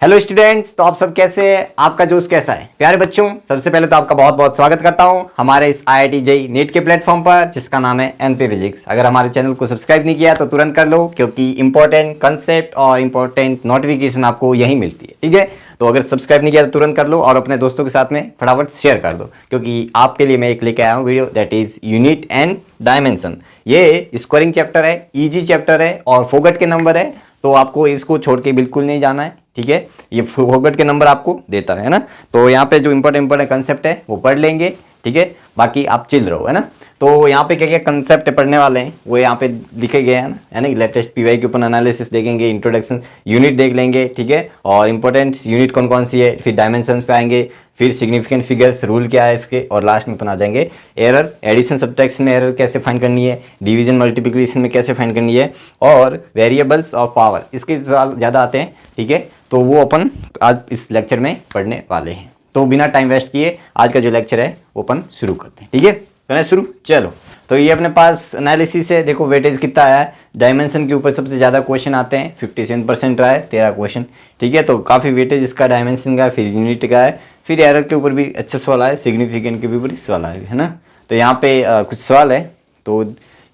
Hello students, तो आप सब कैसे हैं? आपका जोश कैसा है? प्यारे बच्चों, सबसे पहले तो आपका बहुत बहुत स्वागत करता हूं हमारे इस IIT JEE नीट के प्लेटफॉर्म पर, जिसका नाम है एनपी फिजिक्स। अगर हमारे चैनल को सब्सक्राइब नहीं किया तो तुरंत कर लो, क्योंकि इंपॉर्टेंट कंसेप्ट और इंपॉर्टेंट नोटिफिकेशन आपको यहीं मिलती है। ठीक है, तो अगर सब्सक्राइब नहीं किया तो तुरंत कर लो और अपने दोस्तों के साथ में फटाफट शेयर कर दो, क्योंकि आपके लिए मैं एक लेके आया हूँ video, that is unit and dimension. ये स्कोरिंग चैप्टर है, इजी चैप्टर है और फोगट के नंबर है, तो आपको इसको छोड़ के बिल्कुल नहीं जाना है। ठीक है, ये फोगट के नंबर आपको देता है ना, तो यहाँ पे जो इंपॉर्टेंट कंसेप्ट है वो पढ़ लेंगे। ठीक है, बाकी आप चिल रहो, है ना। तो यहाँ पे क्या क्या कंसेप्ट पढ़ने वाले हैं वो यहाँ पे लिखे गए हैं ना, है ना। लेटेस्ट पीवाई के ऊपर एनालिसिस देखेंगे, इंट्रोडक्शन यूनिट देख लेंगे। ठीक है, और इंपॉर्टेंट यूनिट कौन कौन सी है, फिर डायमेंशन पे आएंगे, फिर सिग्निफिकेंट फिगर्स रूल क्या है इसके, और लास्ट में बना देंगे एरर, एडिशन सब्ट्रैक्शन में एरर कैसे फाइंड करनी है, डिवीजन मल्टीप्लिकेशन में कैसे फाइंड करनी है, और वेरिएबल्स ऑफ पावर, इसके सवाल ज़्यादा आते हैं। ठीक है, तो वो अपन आज इस लेक्चर में पढ़ने वाले हैं। तो बिना टाइम वेस्ट किए आज का जो लेक्चर है वो अपन शुरू करते हैं। ठीक है, करें शुरू। चलो, तो ये अपने पास एनालिसिस है। देखो वेटेज कितना आया है, डायमेंशन के ऊपर सबसे ज़्यादा क्वेश्चन आते हैं, 57% रहा है 13 क्वेश्चन। ठीक है, तो काफ़ी वेटेज इसका डायमेंशन का है, फिर यूनिट का है, फिर एरर के ऊपर भी अच्छे सवाल आए, सिग्निफिकेंट के ऊपर भी सवाल आए, है ना। तो यहाँ पे कुछ सवाल है, तो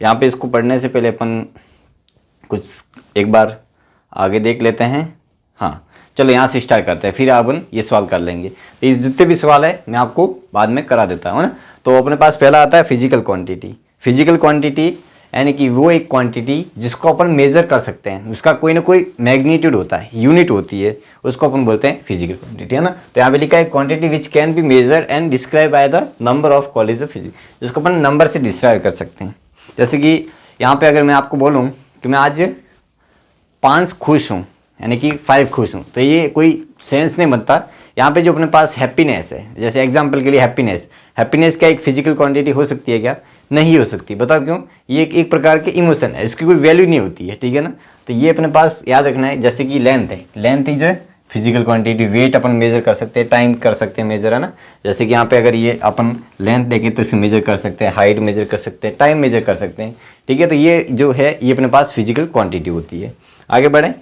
यहाँ पे इसको पढ़ने से पहले अपन कुछ एक बार आगे देख लेते हैं। हाँ, चलो यहाँ से स्टार्ट करते हैं, फिर अपन ये सवाल कर लेंगे। तो ये जितने भी सवाल है मैं आपको बाद में करा देता हूँ ना। तो अपने पास पहला आता है फिजिकल क्वांटिटी। फिजिकल क्वांटिटी यानी कि वो एक क्वांटिटी जिसको अपन मेजर कर सकते हैं, उसका कोई ना कोई मैग्नीट्यूड होता है, यूनिट होती है, उसको अपन बोलते हैं फिजिकल क्वांटिटी, है ना। तो यहाँ पे लिखा है quantity which can be measured and describe by the number of college of physics, जिसको अपन नंबर से डिस्क्राइब कर सकते हैं। जैसे कि यहाँ पे अगर मैं आपको बोलूँ कि मैं आज 5 खुश हूँ, यानी कि 5 खुश हूँ, तो ये कोई सेंस नहीं बनता। यहाँ पे जो अपने पास हैप्पीनेस है, जैसे एग्जांपल के लिए हैप्पीनेस, हैप्पीनेस क्या एक फिजिकल क्वांटिटी हो सकती है क्या? नहीं हो सकती। बताओ क्यों? ये एक प्रकार के इमोशन है, इसकी कोई वैल्यू नहीं होती है। ठीक है ना, तो ये अपने पास याद रखना है। जैसे कि लेंथ है, length is a physical quantity, weight अपन मेजर कर सकते हैं, टाइम कर सकते हैं मेजर, है ना। जैसे कि यहाँ पे अगर ये अपन लेंथ देखें तो इसे मेजर कर सकते हैं, हाइट मेजर कर सकते हैं, टाइम मेजर कर सकते हैं। ठीक है, तो ये जो है ये अपने पास फिजिकल क्वांटिटी होती है। आगे बढ़े,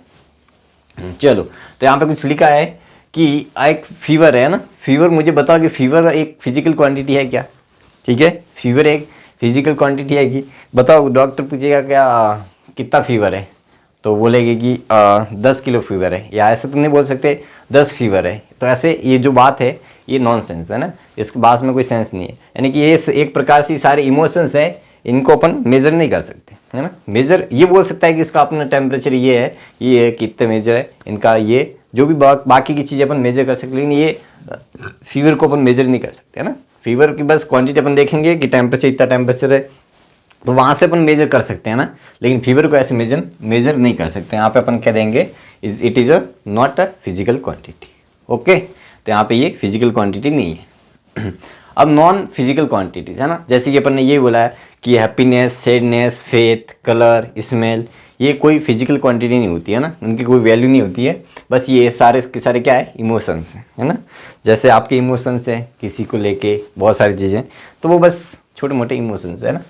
चलो। तो यहाँ पे कुछ लिखा है कि एक फीवर है ना, फीवर, मुझे बताओ कि फीवर एक फिजिकल क्वांटिटी है क्या? ठीक है, फीवर एक फिजिकल क्वांटिटी है कि? बताओ, डॉक्टर पूछेगा क्या कितना फीवर है, तो बोलेगे कि 10 किलो फीवर है, या ऐसे तो नहीं बोल सकते 10 फीवर है। तो ऐसे ये जो बात है ये नॉनसेंस है ना, इसके बात में कोई सेंस नहीं है। यानी कि ये एक प्रकार से सारे इमोशंस है, इनको अपन मेजर नहीं कर सकते, है ना। मेजर ये बोल सकता है कि इसका अपना टेम्परेचर ये है, ये है कितने मेजर है इनका, ये जो भी बाकी की चीज़ें अपन मेजर कर सकते, लेकिन ये फीवर को अपन मेजर नहीं कर सकते, है ना। फीवर की बस क्वांटिटी अपन देखेंगे कि टेम्परेचर इतना टेम्परेचर है, तो वहाँ से अपन मेजर कर सकते हैं ना, लेकिन फीवर को ऐसे मेजर नहीं कर सकते। यहाँ पे अपन कह देंगे it is not a physical quantity. Okay, तो यहाँ पे ये फिजिकल क्वांटिटी नहीं है। अब नॉन फिजिकल क्वांटिटीज है ना, जैसे कि अपन ने ये बोला है कि happiness, sadness, faith, colour, smell, ये कोई फिजिकल क्वांटिटी नहीं होती है ना, उनकी कोई वैल्यू नहीं होती है। बस ये सारे के सारे क्या है, इमोशंस हैं, है ना। जैसे आपके इमोशंस हैं किसी को लेके, बहुत सारी चीज़ें, तो वो बस छोटे मोटे इमोशंस है ना,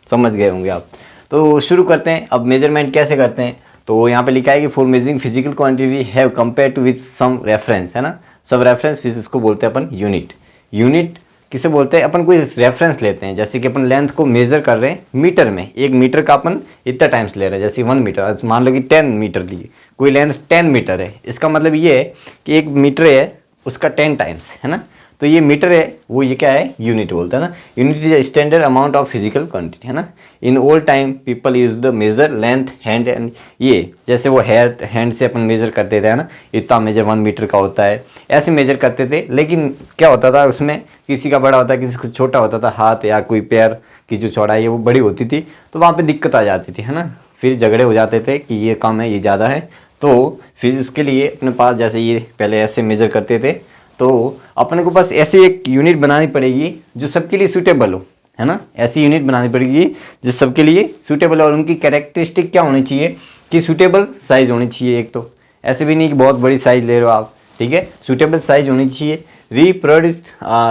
समझ गए होंगे आप। तो शुरू करते हैं। अब मेजरमेंट कैसे करते हैं, तो यहाँ पे लिखा है कि for measuring physical quantity have compare to with some reference, है ना। सब रेफरेंस, फिर इसको बोलते हैं अपन यूनिट। यूनिट किसे बोलते हैं? अपन कोई रेफरेंस लेते हैं, जैसे कि अपन लेंथ को मेजर कर रहे हैं मीटर में, 1 मीटर का अपन इतना टाइम्स ले रहे हैं, जैसे 1 मीटर, मान लो कि 10 मीटर दी, कोई लेंथ 10 मीटर है, इसका मतलब ये है कि 1 मीटर है उसका 10 टाइम्स, है ना। तो ये मीटर है, वो ये क्या है, यूनिट बोलता है ना। Unit is a standard amount of physical quantity, है ना। In old time people use the major length hand and, ये जैसे वो हैंड से अपन मेजर करते थे, है ना, इतना मेजर 1 मीटर का होता है, ऐसे मेजर करते थे। लेकिन क्या होता था उसमें, किसी का बड़ा होता है, किसी को छोटा होता था, हाथ या कोई पैर की जो चौड़ाई है वो बड़ी होती थी, तो वहाँ पे दिक्कत आ जाती थी, है ना। फिर झगड़े हो जाते थे कि ये कम है ये ज़्यादा है। तो फिर इसके लिए अपने पास, जैसे ये पहले ऐसे मेजर करते थे, तो अपने को बस ऐसी एक यूनिट बनानी पड़ेगी जो सबके लिए सूटेबल हो, है ना। ऐसी यूनिट बनानी पड़ेगी जो सबके लिए सूटेबल हो, और उनकी कैरेक्टरिस्टिक क्या होनी चाहिए कि सूटेबल साइज होनी चाहिए। एक तो ऐसे भी नहीं कि बहुत बड़ी साइज ले रहे हो आप, ठीक है, सूटेबल साइज होनी चाहिए,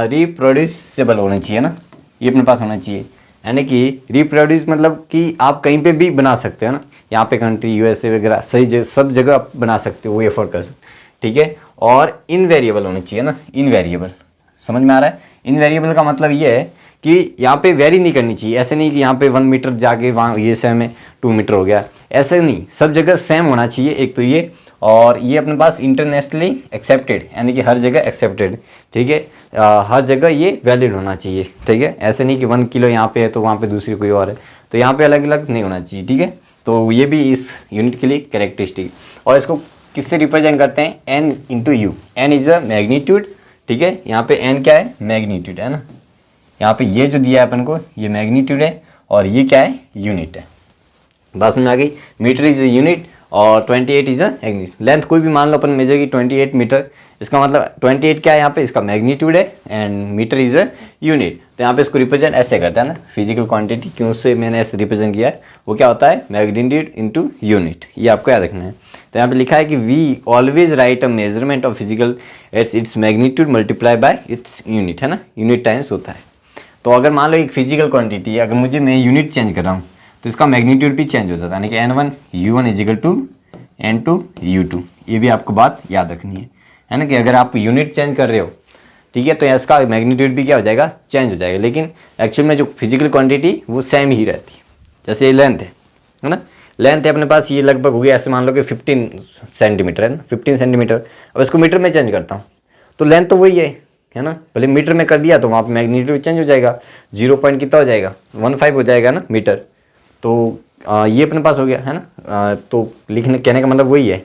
रिप्रोड्यूसेबल होना चाहिए ना, ये अपने पास होना चाहिए। यानी कि रिप्रोड्यूस मतलब कि आप कहीं पे भी बना सकते हो ना, यहाँ पे कंट्री USA वगैरह सही सब जगह आप बना सकते हो, वो एफोर्ड कर सकते हो। ठीक है, और इनवेरिएबल होनी चाहिए ना, इनवेरिएबल, समझ में आ रहा है। इनवेरिएबल का मतलब ये है कि यहाँ पे वेरी नहीं करनी चाहिए, ऐसे नहीं कि यहाँ पे 1 मीटर जाके वहाँ ये सेम है 2 मीटर हो गया, ऐसे नहीं, सब जगह सेम होना चाहिए। एक तो ये, और ये अपने पास इंटरनेशनली एक्सेप्टेड, यानी कि हर जगह एक्सेप्टेड, ठीक है, हर जगह ये वैलिड होना चाहिए, ठीक है। ऐसे नहीं कि 1 किलो यहाँ पे है तो वहाँ पे दूसरी कोई और है, तो यहाँ पे अलग अलग नहीं होना चाहिए, ठीक है। तो ये भी इस यूनिट के लिए कैरेक्टरिस्टिक, और इसको किससे रिप्रेजेंट करते हैं, n into u, n is a magnitude, ठीक है। यहाँ पे एन क्या है, मैग्नीट्यूड है ना, यहाँ पे ये जो दिया है अपन को ये मैग्नीट्यूड है, और ये क्या है, यूनिट है। बात समझ आ गई, मीटर इज अ यूनिट और 28 इज अ मैग्नीट्यूड। लेंथ कोई भी मान लो अपन मेजर की 28 मीटर, इसका मतलब 28 क्या है यहाँ पे, इसका मैग्नीट्यूड है, and metre is a unit. तो यहाँ पे इसको रिप्रेजेंट ऐसे करता है ना, फिजिकल क्वांटिटी, क्यों से मैंने ऐसे रिप्रेजेंट किया है, वो क्या होता है, मैग्नीट्यूड इनटू यूनिट, ये आपको याद रखना है। तो यहाँ पे लिखा है कि we always write a measurement of physical its its magnitude multiply by its unit, है ना, यूनिट टाइम्स होता है। तो अगर मान लो एक फिजिकल क्वांटिटी है, अगर मैं यूनिट चेंज कर रहा हूँ तो इसका मैग्नीट्यूड भी चेंज हो जाता है, यानी कि n1 u1 is equal to n2 u2। ये भी आपको बात याद रखनी है ना, कि अगर आप यूनिट चेंज कर रहे हो, ठीक है, तो इसका मैग्नीट्यूड भी क्या हो जाएगा, चेंज हो जाएगा। लेकिन एक्चुअल में जो फिजिकल क्वांटिटी वो सेम ही रहती है। जैसे ये लेंथ है ना, लेंथ है अपने पास, ये लगभग हो गया, ऐसे मान लो कि 15 सेंटीमीटर है ना, 15 सेंटीमीटर। अब इसको मीटर में चेंज करता हूँ तो लेंथ तो वही है ना, भले मीटर में कर दिया तो वहाँ पर मैग्नीट्यूड चेंज हो जाएगा, 0 पॉइंट कितना हो जाएगा, 15 हो जाएगा ना मीटर। तो ये अपने पास हो गया है ना। तो लिखने कहने का मतलब वही है।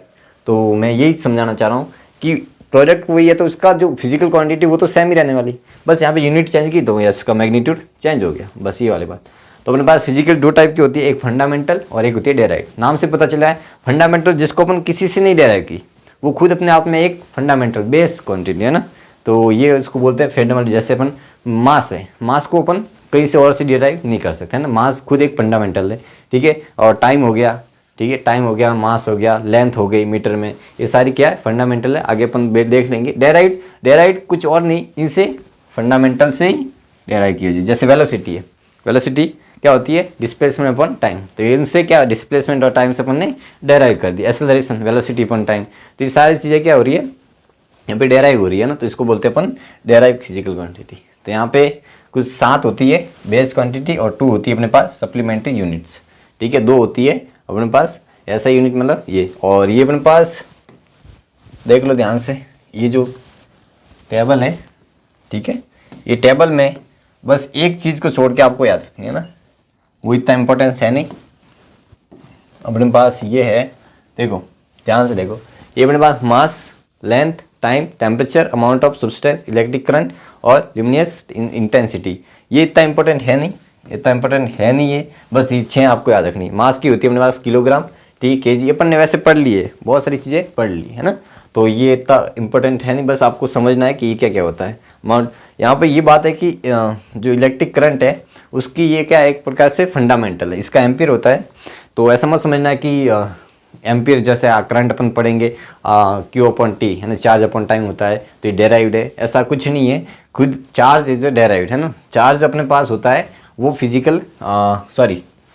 तो मैं यही समझाना चाह रहा हूँ कि प्रोडक्ट वही है, तो इसका जो फिजिकल क्वांटिटी वो तो सेम ही रहने वाली, बस यहाँ पे यूनिट चेंज की तो इसका मैग्नीट्यूड चेंज हो गया, बस ये वाली बात। तो अपने पास फिजिकल 2 टाइप की होती है, एक फंडामेंटल और एक होती है डेराइव। नाम से पता चला है, फंडामेंटल जिसको अपन किसी से नहीं डेराइव की, वो खुद अपने आप में एक फंडामेंटल बेस क्वांटिटी है ना। तो ये इसको बोलते हैं फंडामेंटल। जैसे अपन मास है, मास को अपन कहीं से और से डिराइव नहीं कर सकते है ना, मास खुद एक फंडामेंटल है, ठीक है। और टाइम हो गया, ठीक है, टाइम हो गया, मास हो गया, लेंथ हो गई मीटर में, ये सारी क्या है, फंडामेंटल है। आगे अपन देख लेंगे। डेराइव कुछ और नहीं, इनसे फंडामेंटल से ही डेराइव की होती है। जैसे वेलोसिटी है, वेलोसिटी क्या होती है, डिस्प्लेसमेंट अपॉन टाइम, तो इनसे क्या डिस्प्लेसमेंट और टाइम से अपन ने डेराइव कर दिया। एक्सेलरेशन वेलोसिटी अपॉन टाइम, तो ये सारी चीज़ें क्या हो रही है, यहाँ पे डेराइव हो रही है ना, तो इसको बोलते हैं अपन डेराइव फिजिकल क्वांटिटी। तो यहाँ पे कुछ 7 होती है बेस क्वांटिटी और 2 होती है अपने पास सप्लीमेंट्री यूनिट्स, ठीक है। 2 होती है अपने पास ऐसा यूनिट, मतलब ये, और ये अपने पास देख लो ध्यान से, ये जो टेबल है, ठीक है, ये टेबल में बस एक चीज़ को छोड़ के आपको याद रखनी है ना, वो इतना इंपॉर्टेंस है नहीं। अपने पास ये है, देखो ध्यान से देखो, ये अपने पास mass, length, time, temperature, amount of substance, electric current और ल्यूमिनस इंटेंसिटी। ये इतना इंपॉर्टेंट है नहीं, इतना इंपॉर्टेंट है नहीं ये, बस ये 6 आपको याद रखनी। मास की होती है अपने पास किलोग्राम, ठीक, केजी, अपन ने वैसे पढ़ लिए, बहुत सारी चीज़ें पढ़ ली है ना, तो ये इतना इंपॉर्टेंट है नहीं, बस आपको समझना है कि ये क्या क्या होता है। अमाउंट, यहाँ पे ये बात है कि जो इलेक्ट्रिक करंट है उसकी ये क्या एक प्रकार से फंडामेंटल है, इसका एम्पियर होता है। तो ऐसा मत समझना है कि एम्पियर जैसे करंट अपन पढ़ेंगे क्यू अपॉन टी है ना, चार्ज अपॉन टाइम होता है, तो ये डेराइव्ड है, ऐसा कुछ नहीं है। खुद चार्ज इज डेराइव्ड है ना, चार्ज अपने पास होता है, वो फिजिकल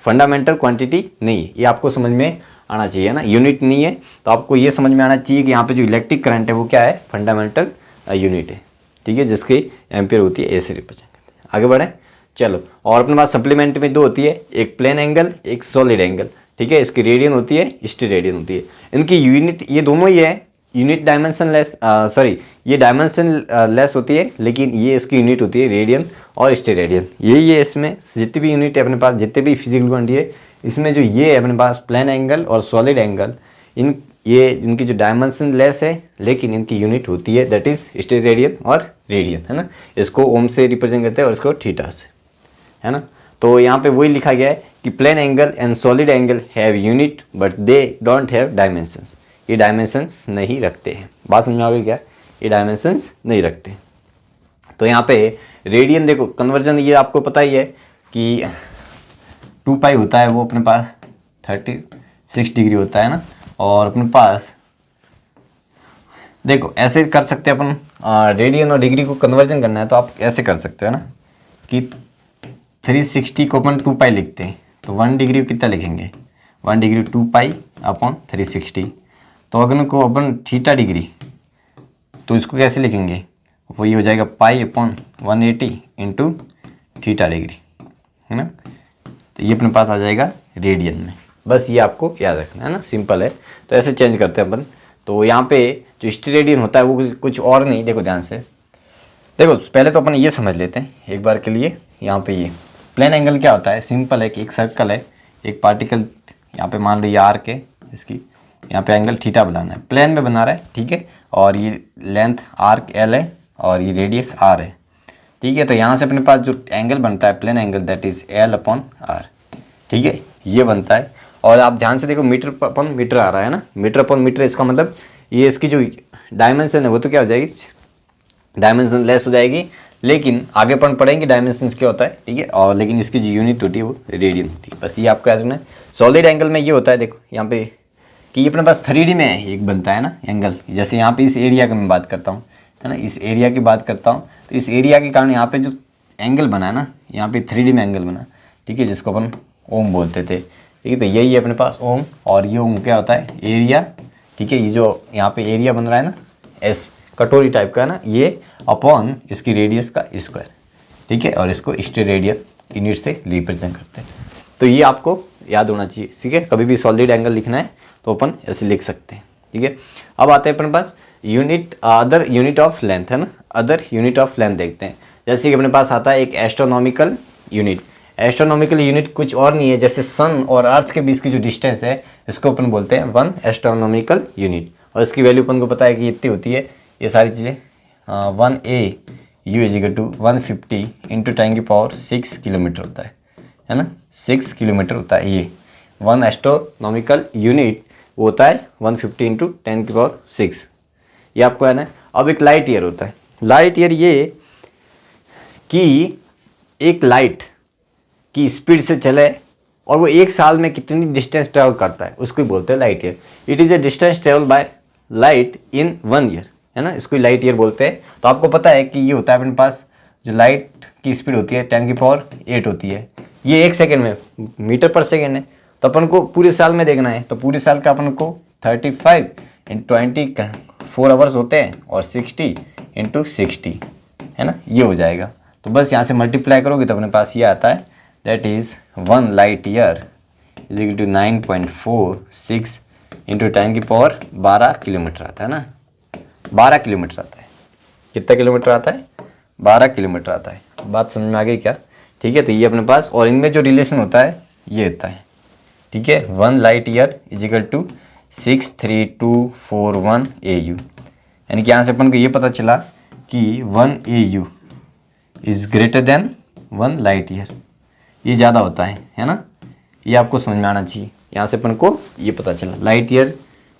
फंडामेंटल क्वांटिटी नहीं है, ये आपको समझ में आना चाहिए ना, यूनिट नहीं है। तो आपको ये समझ में आना चाहिए कि यहाँ पे जो इलेक्ट्रिक करंट है वो क्या है, फंडामेंटल यूनिट है, ठीक है, जिसकी एम्पियर होती है, ऐसे रिप्रेजेंट करते हैं। आगे बढ़े, चलो। और अपने पास सप्लीमेंट में 2 होती है, एक प्लेन एंगल, एक सॉलिड एंगल, ठीक है। इसकी रेडियन होती है, स्टेरेडियन होती है। इनकी यूनिट ये दोनों ही है, यूनिट डायमेंशन लेस, ये डायमेंशन लेस होती है, लेकिन ये इसकी यूनिट होती है रेडियन और स्टेरेडियन। यही है इसमें जितनी भी यूनिट है अपने पास, जितने भी फिजिकल क्वांटिटी है, इसमें जो ये है अपने पास प्लेन एंगल और सॉलिड एंगल, इनकी जो डायमेंशन लेस है, लेकिन इनकी यूनिट होती है, दैट इज स्टेरेडियन और रेडियन, है ना। इसको ओम से रिप्रेजेंट करते हैं और इसको थीटा से, है ना। तो यहाँ पे वही लिखा गया है कि plane angle and solid angle have unit but they don't have dimensions, ये डायमेंशंस नहीं रखते हैं। बात समझ में आ गई क्या, ये डायमेंशंस नहीं रखते। तो यहाँ पे रेडियन देखो, कन्वर्जन ये आपको पता ही है कि 2 पाई होता है, वो अपने पास 36 डिग्री होता है ना। और अपने पास देखो ऐसे कर सकते हैं अपन, रेडियन और डिग्री को कन्वर्जन करना है तो आप ऐसे कर सकते हो ना, कि 360 को अपन 2 पाई लिखते हैं, तो 1 डिग्री कितना लिखेंगे, 1 डिग्री 2 पाई अपॉन 360। तो अगर को अपन थीटा डिग्री तो इसको कैसे लिखेंगे, वही हो जाएगा pi upon 180 into theta degree, है ना। तो ये अपने पास आ जाएगा रेडियन में। बस ये आपको याद रखना है ना, सिंपल है। तो ऐसे चेंज करते हैं अपन। तो यहाँ पे जो स्टेरेडियन होता है वो कुछ और नहीं, देखो ध्यान से देखो। पहले तो अपन ये समझ लेते हैं एक बार के लिए। यहाँ पे ये प्लेन एंगल क्या होता है, सिंपल है कि एक सर्कल है, एक पार्टिकल यहाँ पे मान लो ये आर्क है, इसकी यहाँ पे एंगल थीटा बनाना है, प्लेन में बना रहा है, ठीक है। और ये लेंथ आर्क एल है और ये रेडियस आर है, ठीक है। तो यहाँ से अपने पास जो एंगल बनता है plane angle, that is l upon r, ठीक है, ये बनता है। और आप ध्यान से देखो मीटर अपॉन मीटर आ रहा है ना, मीटर अपॉन मीटर, इसका मतलब ये इसकी जो डायमेंशन है वो तो क्या हो जाएगी, डायमेंशन लेस हो जाएगी, लेकिन आगे अपन पढ़ेंगे डायमेंशन क्या होता है, ठीक है। और लेकिन इसकी जो यूनिट होती है वो रेडियन होती है। बस ये आपको याद रखना है। सॉलिड एंगल में ये होता है, देखो यहाँ पे कि ये अपने पास 3D में है, एक बनता है ना एंगल। जैसे यहाँ पे इस एरिया की मैं बात करता हूँ, है ना, इस एरिया की बात करता हूँ, तो इस एरिया के कारण यहाँ पे जो एंगल बना है ना, यहाँ पे 3D में एंगल बना, ठीक है, जिसको अपन ओम बोलते थे, ठीक है। तो यही है अपने पास ओम। और ये ओम क्या होता है, एरिया, ठीक है। ये जो यहाँ पे एरिया बन रहा है ना, एस कटोरी टाइप का है ना, ये अपॉन इसकी रेडियस का स्क्वायर, ठीक है। और इसको स्टेरेडियन यूनिट से रिप्रेजेंट करते हैं। तो ये आपको याद होना चाहिए, ठीक है। कभी भी सॉलिड एंगल लिखना है तो अपन ऐसे लिख सकते हैं, ठीक है। अब आते हैं अपने पास unit, other unit of length, है ना। अदर यूनिट ऑफ लेंथ देखते हैं। जैसे कि अपने पास आता है एक एस्ट्रोनॉमिकल यूनिट। एस्ट्रोनॉमिकल यूनिट कुछ और नहीं है, जैसे सन और अर्थ के बीच की जो डिस्टेंस है इसको अपन बोलते हैं 1 एस्ट्रोनॉमिकल यूनिट। और इसकी वैल्यू अपन को पता है कि इतनी होती है, ये सारी चीज़ें 1 AU equal to 150 into 10⁶ kilometre होता है ना, 6 किलोमीटर होता है। ये 1 एस्ट्रोनॉमिकल यूनिट वो होता है 150 इंटू 10⁶, ये आपको है ना। अब एक लाइट ईयर होता है। लाइट ईयर ये कि एक लाइट की स्पीड से चले और वो एक साल में कितनी डिस्टेंस ट्रैवल करता है, उसको बोलते हैं light year. It is a distance travel by light in 1 year, है ना, इसको लाइट ईयर बोलते हैं। तो आपको पता है कि ये होता है अपने पास जो लाइट की स्पीड होती है 10⁸ होती है, ये 1 सेकेंड में मीटर पर सेकेंड है। तो अपन को पूरे साल में देखना है, तो पूरे साल का अपन को 35 × 24 आवर्स होते हैं और 60 × 60, है ना, ये हो जाएगा। तो बस यहाँ से मल्टीप्लाई करोगे तो अपने पास ये आता है, that is 1 light year is equal to 9.46 into 10⁻12 kilometre आता है ना, 12 किलोमीटर आता है। कितना किलोमीटर आता है, 12 किलोमीटर आता है। बात समझ में आ गई क्या, ठीक है। तो ये अपने पास, और इनमें जो रिलेशन होता है ये होता है, ठीक है, 1 light year is equal to 63241 AU। यानी कि यहाँ से अपन को ये पता चला कि 1 AU is greater than 1 light year, ये ज़्यादा होता है ना। ये आपको समझ में आना चाहिए। यहाँ से अपन को ये पता चला light year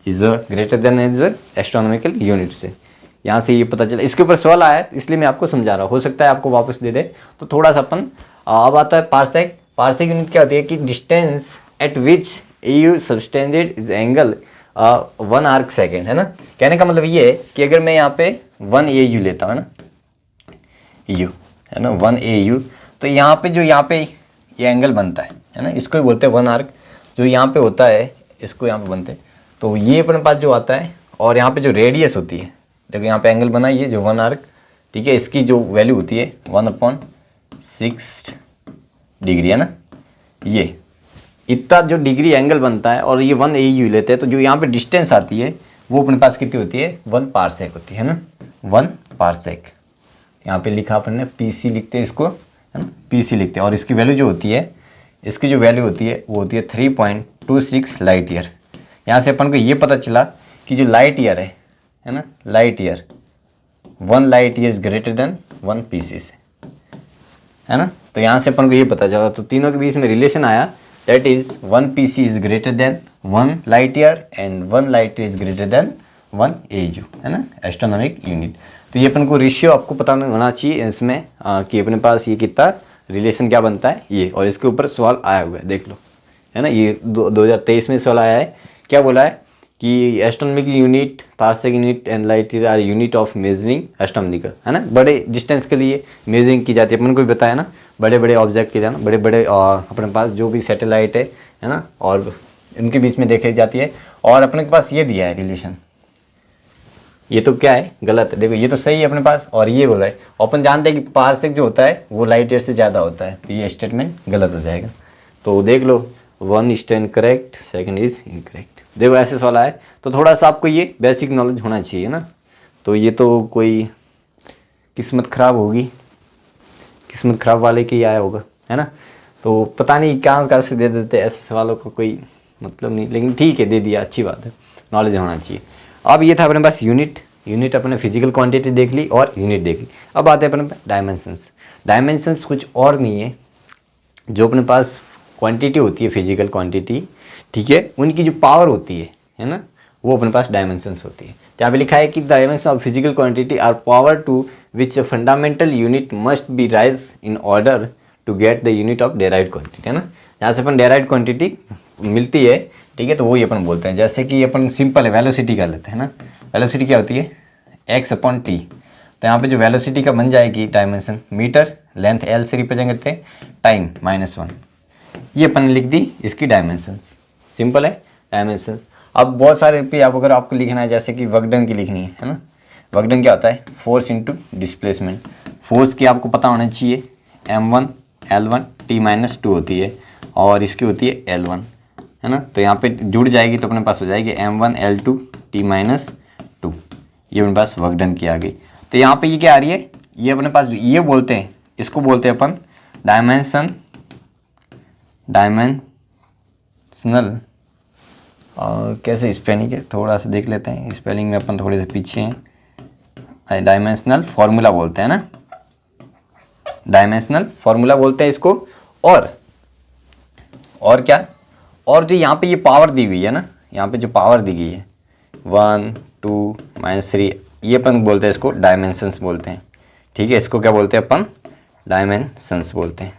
is greater than is astronomical unit से, यहाँ से ये पता चला। इसके ऊपर सवाल आया इसलिए मैं आपको समझा रहा हूँ, हो सकता है आपको वापस दे दे। तो थोड़ा सा अपन अब आता है पार्सेक। पार्सेक यूनिट क्या होती है कि distance eight which AU subtended is angle 1 arc second, है ना। कहने का मतलब ये है कि अगर मैं यहाँ पे 1 AU लेता हूँ ना, U है ना, 1 AU, तो यहाँ पे जो यहाँ पे ये एंगल बनता है ना, इसको ही बोलते हैं 1 आर्क। जो यहाँ पे होता है इसको यहाँ पे बनते हैं, तो ये अपने पास जो आता है। और यहाँ पे जो रेडियस होती है, देखो यहाँ पे एंगल बना ये जो 1 आर्क, ठीक है, इसकी जो वैल्यू होती है 1/6 डिग्री, है ना। ये इतना जो डिग्री एंगल बनता है और ये 1 AU लेते हैं, तो जो यहाँ पे डिस्टेंस आती है वो अपने पास कितनी होती है, 1 पार्सेक होती है ना, 1 पार्सेक। यहाँ पे लिखा अपन ने PC लिखते हैं इसको, है ना, PC लिखते हैं। और इसकी वैल्यू जो होती है, इसकी जो वैल्यू होती है वो होती है 3.26 लाइट ईयर। यहाँ से अपन को ये पता चला कि जो लाइट ईयर है ना, light year 1 light year is greater than 1 PC से, है ना। तो यहाँ से अपन को ये पता चला, तो तीनों के बीच में रिलेशन आया, that is 1 PC is greater than 1 light year and 1 light year is greater than 1 AU, है ना, एस्ट्रोनॉमिक यूनिट। तो ये अपन को रेशियो आपको पता होना चाहिए इसमें कि अपने पास ये कितना रिलेशन क्या बनता है ये। और इसके ऊपर सवाल आया हुआ है, देख लो, है ना। ये 2023 में सवाल आया है। क्या बोला है कि astronomical unit, parsec unit and light year are unit of measuring astronomical, है ना। बड़े डिस्टेंस के लिए मेजरिंग की जाती है। अपन को भी बताया ना, बड़े बड़े ऑब्जेक्ट के जाना, बड़े बड़े अपने पास जो भी सैटेलाइट है ना, और इनके बीच में देखी जाती है। और अपने के पास ये दिया है रिलेशन, ये तो क्या है, गलत है। देखो ये तो सही है अपने पास, और ये बोला है अपन जानते हैं कि पारसेक जो होता है वो लाइट ईयर से ज़्यादा होता है, तो ये स्टेटमेंट गलत हो जाएगा। तो देख लो, 1 is incorrect, second is incorrect. देखो ऐसे सवाल है, तो थोड़ा सा आपको ये बेसिक नॉलेज होना चाहिए ना। तो ये तो कोई किस्मत ख़राब होगी, किस्मत ख़राब वाले के ही आया होगा, है ना। तो पता नहीं कहाँ से दे देते ऐसे सवालों का कोई मतलब नहीं, लेकिन ठीक है दे दिया, अच्छी बात है, नॉलेज होना चाहिए। अब ये था अपने पास यूनिट अपने फिजिकल क्वांटिटी देख ली और यूनिट देख ली। अब आते हैं अपने पास डायमेंशंस। डायमेंशंस कुछ और नहीं है, जो अपने पास क्वांटिटी होती है फिजिकल क्वांटिटी, ठीक है, उनकी जो पावर होती है ना, वो अपने पास डायमेंशंस होती है। तो यहाँ पे लिखा है कि dimension of physical quantity are power to which a fundamental unit must be raise in order to get the unit of derived quantity, है ना। यहाँ से अपन डेराइव्ड क्वांटिटी मिलती है, ठीक है, तो वही अपन बोलते हैं। जैसे कि अपन सिंपल है वेलोसिटी कर लेते हैं ना। वेलोसिटी क्या होती है, x/t। तो यहाँ पे जो वेलोसिटी का बन जाएगी डायमेंशन, मीटर, लेंथ l से रिप्रेजेंट करते हैं, टाइम -1, ये अपन ने लिख दी इसकी डायमेंशंस। सिंपल है डायमेंशंस। अब बहुत सारे पे आप अगर आपको लिखना है, जैसे कि वर्क डन की लिखनी है ना। वर्क डन क्या होता है, फोर्स इनटू डिस्प्लेसमेंट। फोर्स की आपको पता होना चाहिए, m1 L1 T-2 होती है, और इसकी होती है L1, है ना। तो यहाँ पे जुड़ जाएगी तो अपने पास हो जाएगी m1 L2 T-2, ये अपने पास वर्क डन की आ गई। तो यहाँ पे ये क्या आ रही है, ये अपने पास ये बोलते हैं, इसको बोलते हैं अपन डायमेंशनल। और कैसे स्पेलिंग है थोड़ा सा देख लेते हैं, स्पेलिंग में अपन थोड़े से पीछे हैं। डायमेंशनल फॉर्मूला बोलते हैं ना, डायमेंशनल फॉर्मूला बोलते हैं इसको। और क्या, और जो यहाँ पे ये पावर दी हुई है ना, यहाँ पे जो पावर दी गई है 1 2 -3, ये अपन बोलते हैं इसको डायमेंशंस बोलते हैं, ठीक है। इसको क्या बोलते हैं अपन, डायमेंशंस बोलते हैं।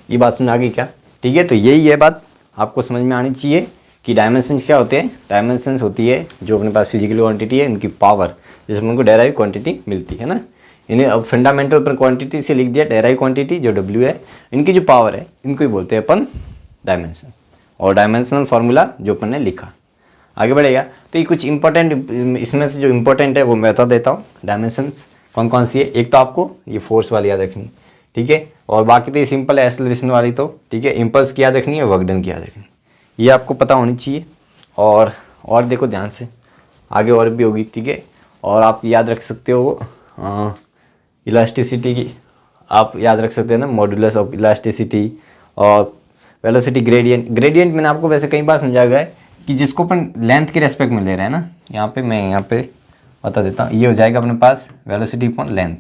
ये बात समझ आ गई क्या, ठीक है। तो यही है बात, आपको समझ में आनी चाहिए कि डायमेंशंस क्या होते हैं। डायमेंशंस होती है जो अपने पास फिजिकल क्वांटिटी है, इनकी पावर, जिसमें उनको डेराइव क्वांटिटी मिलती है ना। इन्हें अब फंडामेंटल पर क्वांटिटी से लिख दिया, डेराइव क्वांटिटी जो W है, इनकी जो पावर है इनको ही बोलते हैं अपन डायमेंशंस। और डायमेंशनल फार्मूला जो अपन ने लिखा, आगे बढ़ेगा। तो ये कुछ इंपॉर्टेंट, इसमें से जो इंपॉर्टेंट है वो मैं बता देता हूँ। डायमेंशंस कौन कौन सी है, एक तो आपको ये फोर्स वाली याद रखनी, ठीक है, और बाकी तो ये सिंपल है, एक्सेलरेशन वाली तो ठीक है, इम्पल्स की याद रखनी है, वर्क डन की याद रखनी, ये आपको पता होनी चाहिए। और देखो ध्यान से, आगे और भी होगी, ठीक है। और आप याद रख सकते हो इलास्टिसिटी की, आप याद रख सकते हैं ना, मॉड्यूलस ऑफ इलास्टिसिटी, और वेलोसिटी ग्रेडियंट। ग्रेडियंट मैंने आपको वैसे कई बार समझाया गया है कि जिसको अपन लेंथ के रेस्पेक्ट में ले रहे हैं ना, यहाँ पे मैं यहाँ पे बता देता हूँ, ये हो जाएगा अपने पास वेलोसिटी अपॉन लेंथ,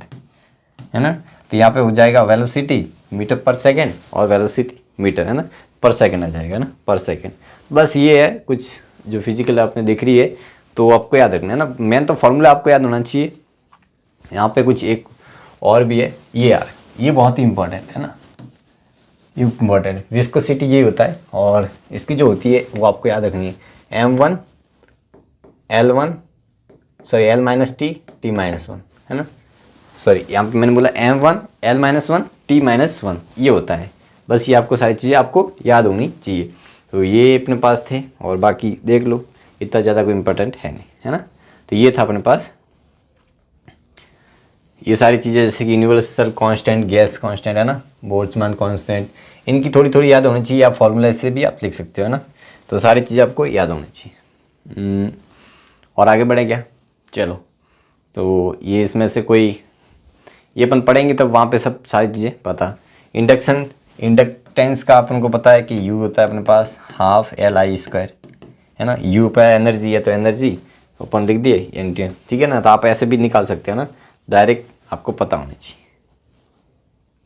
है ना। तो यहाँ पे हो जाएगा वेलोसिटी मीटर पर सेकेंड और वेलोसिटी मीटर, है ना, पर सेकेंड आ जाएगा ना, पर सेकेंड। बस ये है कुछ जो फिजिकल आपने देख रही है, तो आपको याद रखना है ना। मेन तो फॉर्मूला आपको याद होना चाहिए। यहाँ पे कुछ एक और भी है, ये यार ये बहुत ही इंपॉर्टेंट है ना, ये इंपॉर्टेंट विस्कोसिटी ये होता है, और इसकी जो होती है वो आपको याद रखनी है, m1 L1 sorry L-T T-1, है ना। सॉरी यहाँ पे मैंने बोला m1 L-1 T-1, ये होता है। बस ये आपको सारी चीज़ें आपको याद होनी चाहिए। तो ये अपने पास थे, और बाकी देख लो, इतना ज़्यादा कोई इंपॉर्टेंट है नहीं, है ना। तो ये था अपने पास ये सारी चीज़ें, जैसे कि यूनिवर्सल कांस्टेंट, गैस कांस्टेंट, है ना, बोल्ट्जमान कांस्टेंट, इनकी थोड़ी थोड़ी याद होनी चाहिए। आप फॉर्मूला से भी आप लिख सकते हो ना। तो सारी चीज़ें आपको याद होनी चाहिए। और आगे बढ़े क्या, चलो। तो ये इसमें से कोई ये अपन पढ़ेंगे तब वहाँ पे सब सारी चीज़ें पता। इंडक्टेंस का अपन को पता है कि U होता है अपने पास ½ Li², है ना। U पे एनर्जी है तो एनर्जी अपन लिख दिए एनर्जी, ठीक है ना। तो आप ऐसे भी निकाल सकते हो ना, डायरेक्ट आपको पता होना चाहिए,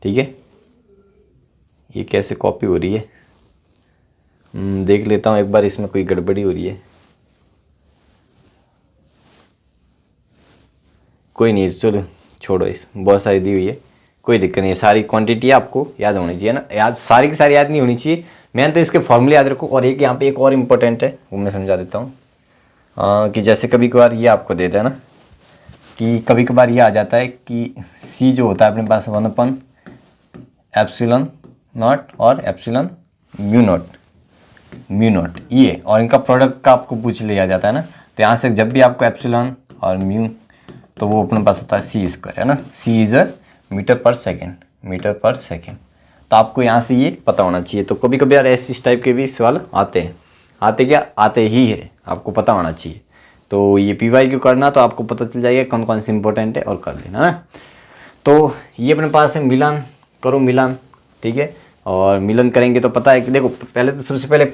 ठीक है। ये कैसे कॉपी हो रही है, देख लेता हूँ एक बार, इसमें कोई गड़बड़ी हो रही है। कोई नहीं, चलो छोड़ो, इस बहुत सारी दी हुई है, कोई दिक्कत नहीं है। सारी क्वांटिटी आपको याद होनी चाहिए ना, याद सारी की सारी याद नहीं होनी चाहिए। मैं तो इसके फॉर्मूले याद रखो। और एक यहाँ पे एक और इम्पोर्टेंट है, वो मैं समझा देता हूँ। कि जैसे कभी कभार ये आपको देता है ना, कि कभी कभार ये आ जाता है कि C जो होता है अपने पास 1/ε0 और ε μ0 ये, और इनका प्रोडक्ट का आपको पूछ लिया जाता है ना। तो यहाँ से जब भी आपको एप्सिलॉन और म्यू, तो वो अपने पास होता है सी स्क्वायर, है ना। सी इज अ मीटर पर सेकेंड, मीटर पर सेकेंड। तो आपको यहाँ से ये पता होना चाहिए। तो कभी कभी यार ऐसे इस टाइप के भी सवाल आते हैं, आते क्या आते ही है, आपको पता होना चाहिए। तो ये PYQ करना तो आपको पता चल जाएगा कौन कौन से इंपॉर्टेंट है और कर लेना ना। तो ये अपने पास है मिलान, करो मिलान, ठीक है। और मिलन करेंगे तो पता है कि देखो पहले तो सबसे पहले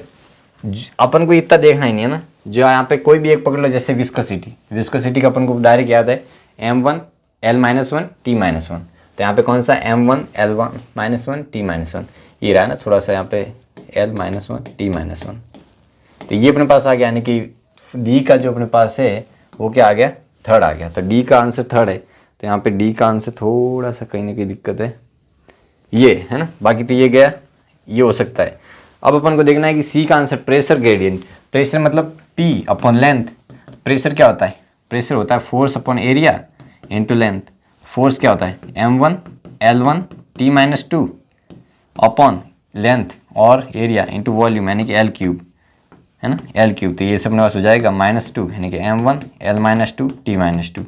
अपन को इतना देखना ही नहीं है ना, जो यहाँ पे कोई भी एक पकड़ लो, जैसे विस्कोसिटी, विस्कोसिटी का अपन को डायरेक्ट याद है m1 L-1 T-1। तो यहाँ पे कौन सा m1 L-1 T-1 ये रहा है ना, थोड़ा सा यहाँ पे L-1 T-1। तो ये अपने पास आ गया, यानी कि डी का जो अपने पास है वो क्या आ गया, थर्ड आ गया। तो डी का आंसर थर्ड है। तो यहाँ पे डी का आंसर थोड़ा सा कहीं ना कहीं दिक्कत है, ये है ना, बाकी तो ये गया, ये हो सकता है। अब अपन को देखना है कि सी का आंसर प्रेशर ग्रेडियंट, प्रेशर मतलब P अपॉन लेंथ। प्रेशर क्या होता है, प्रेशर होता है force upon area into length. Force क्या होता है m1 L-1 T-2 upon length और एरिया इंटू वॉल्यूम यानी कि L3, है ना, L3। तो ये सब अपने पास हो जाएगा -2 यानी कि m1 L-2 T-2।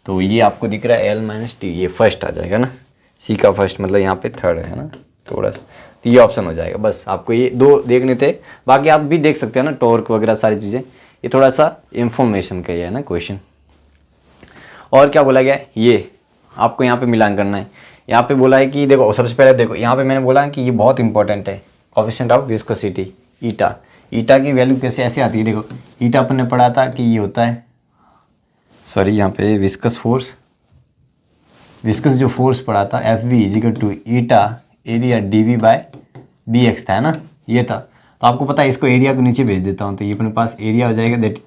तो ये आपको दिख रहा है L-T, ये फर्स्ट आ जाएगा ना, सी का फर्स्ट मतलब यहाँ पे थर्ड है ना, थोड़ा सा। तो ये ऑप्शन हो जाएगा। बस आपको ये दो देखने थे, बाकी आप भी देख सकते हो ना, टॉर्क वगैरह सारी चीज़ें। ये थोड़ा सा इंफॉर्मेशन का ही है ना क्वेश्चन। और क्या बोला गया है, ये आपको यहाँ पे मिलान करना है। यहाँ पे बोला है कि देखो सबसे पहले देखो यहाँ पे मैंने बोला कि ये बहुत इंपॉर्टेंट है, कोएफिशिएंट ऑफ विस्कोसिटी ईटा। ईटा की वैल्यू कैसे ऐसे आती है, देखो ईटा अपन ने पढ़ा था कि ये होता है, सॉरी यहाँ पे विस्कस फोर्स, विस्कस जो फोर्स पढ़ा था FV = ईटा एरिया dV बाय dx था, है ना, ये था। तो आपको पता है, इसको एरिया को नीचे भेज देता हूँ, तो ये अपने पास एरिया हो जाएगा दैट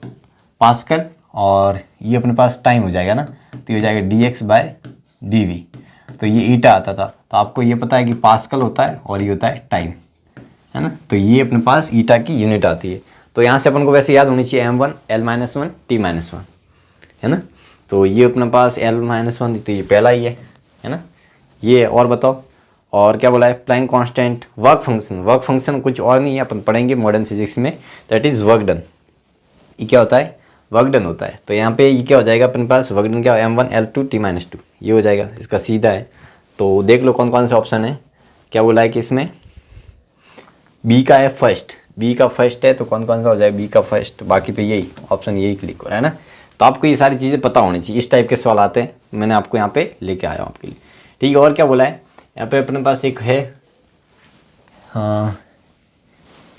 पास्कल, और ये अपने पास टाइम हो जाएगा ना, तो ये हो जाएगा dx बाय dV। तो ये ईटा आता था, तो आपको ये पता है कि पास्कल होता है और ये होता है टाइम, है ना। तो ये अपने पास ईटा की यूनिट आती है। तो यहाँ से अपन को वैसे याद होनी चाहिए m1 L-1 T-1, है ना। तो ये अपने पास L-1, तो ये पहला ही है ना। ये और बताओ, और क्या बोला है, Planck constant, work function. Work function कुछ और नहीं है, अपन पढ़ेंगे मॉडर्न फिजिक्स में, दैट इज वर्क डन। ये क्या होता है, वर्क डन होता है। तो यहाँ पे ये क्या हो जाएगा अपने पास, वर्क डन क्या m1 L-2 T-2, ये हो जाएगा, इसका सीधा है। तो देख लो कौन कौन से ऑप्शन है। क्या बोला है कि इसमें बी का है फर्स्ट, बी का फर्स्ट है, तो कौन कौन सा हो जाएगा बी का फर्स्ट, बाकी तो यही ऑप्शन यही क्लिक हो रहा है ना। तो आपको ये सारी चीज़ें पता होनी चाहिए, इस टाइप के सवाल आते हैं, मैंने आपको यहाँ पे लेके आया हूँ आपके लिए, ठीक है। और क्या बोला है यहाँ पे अपने पास एक है, हाँ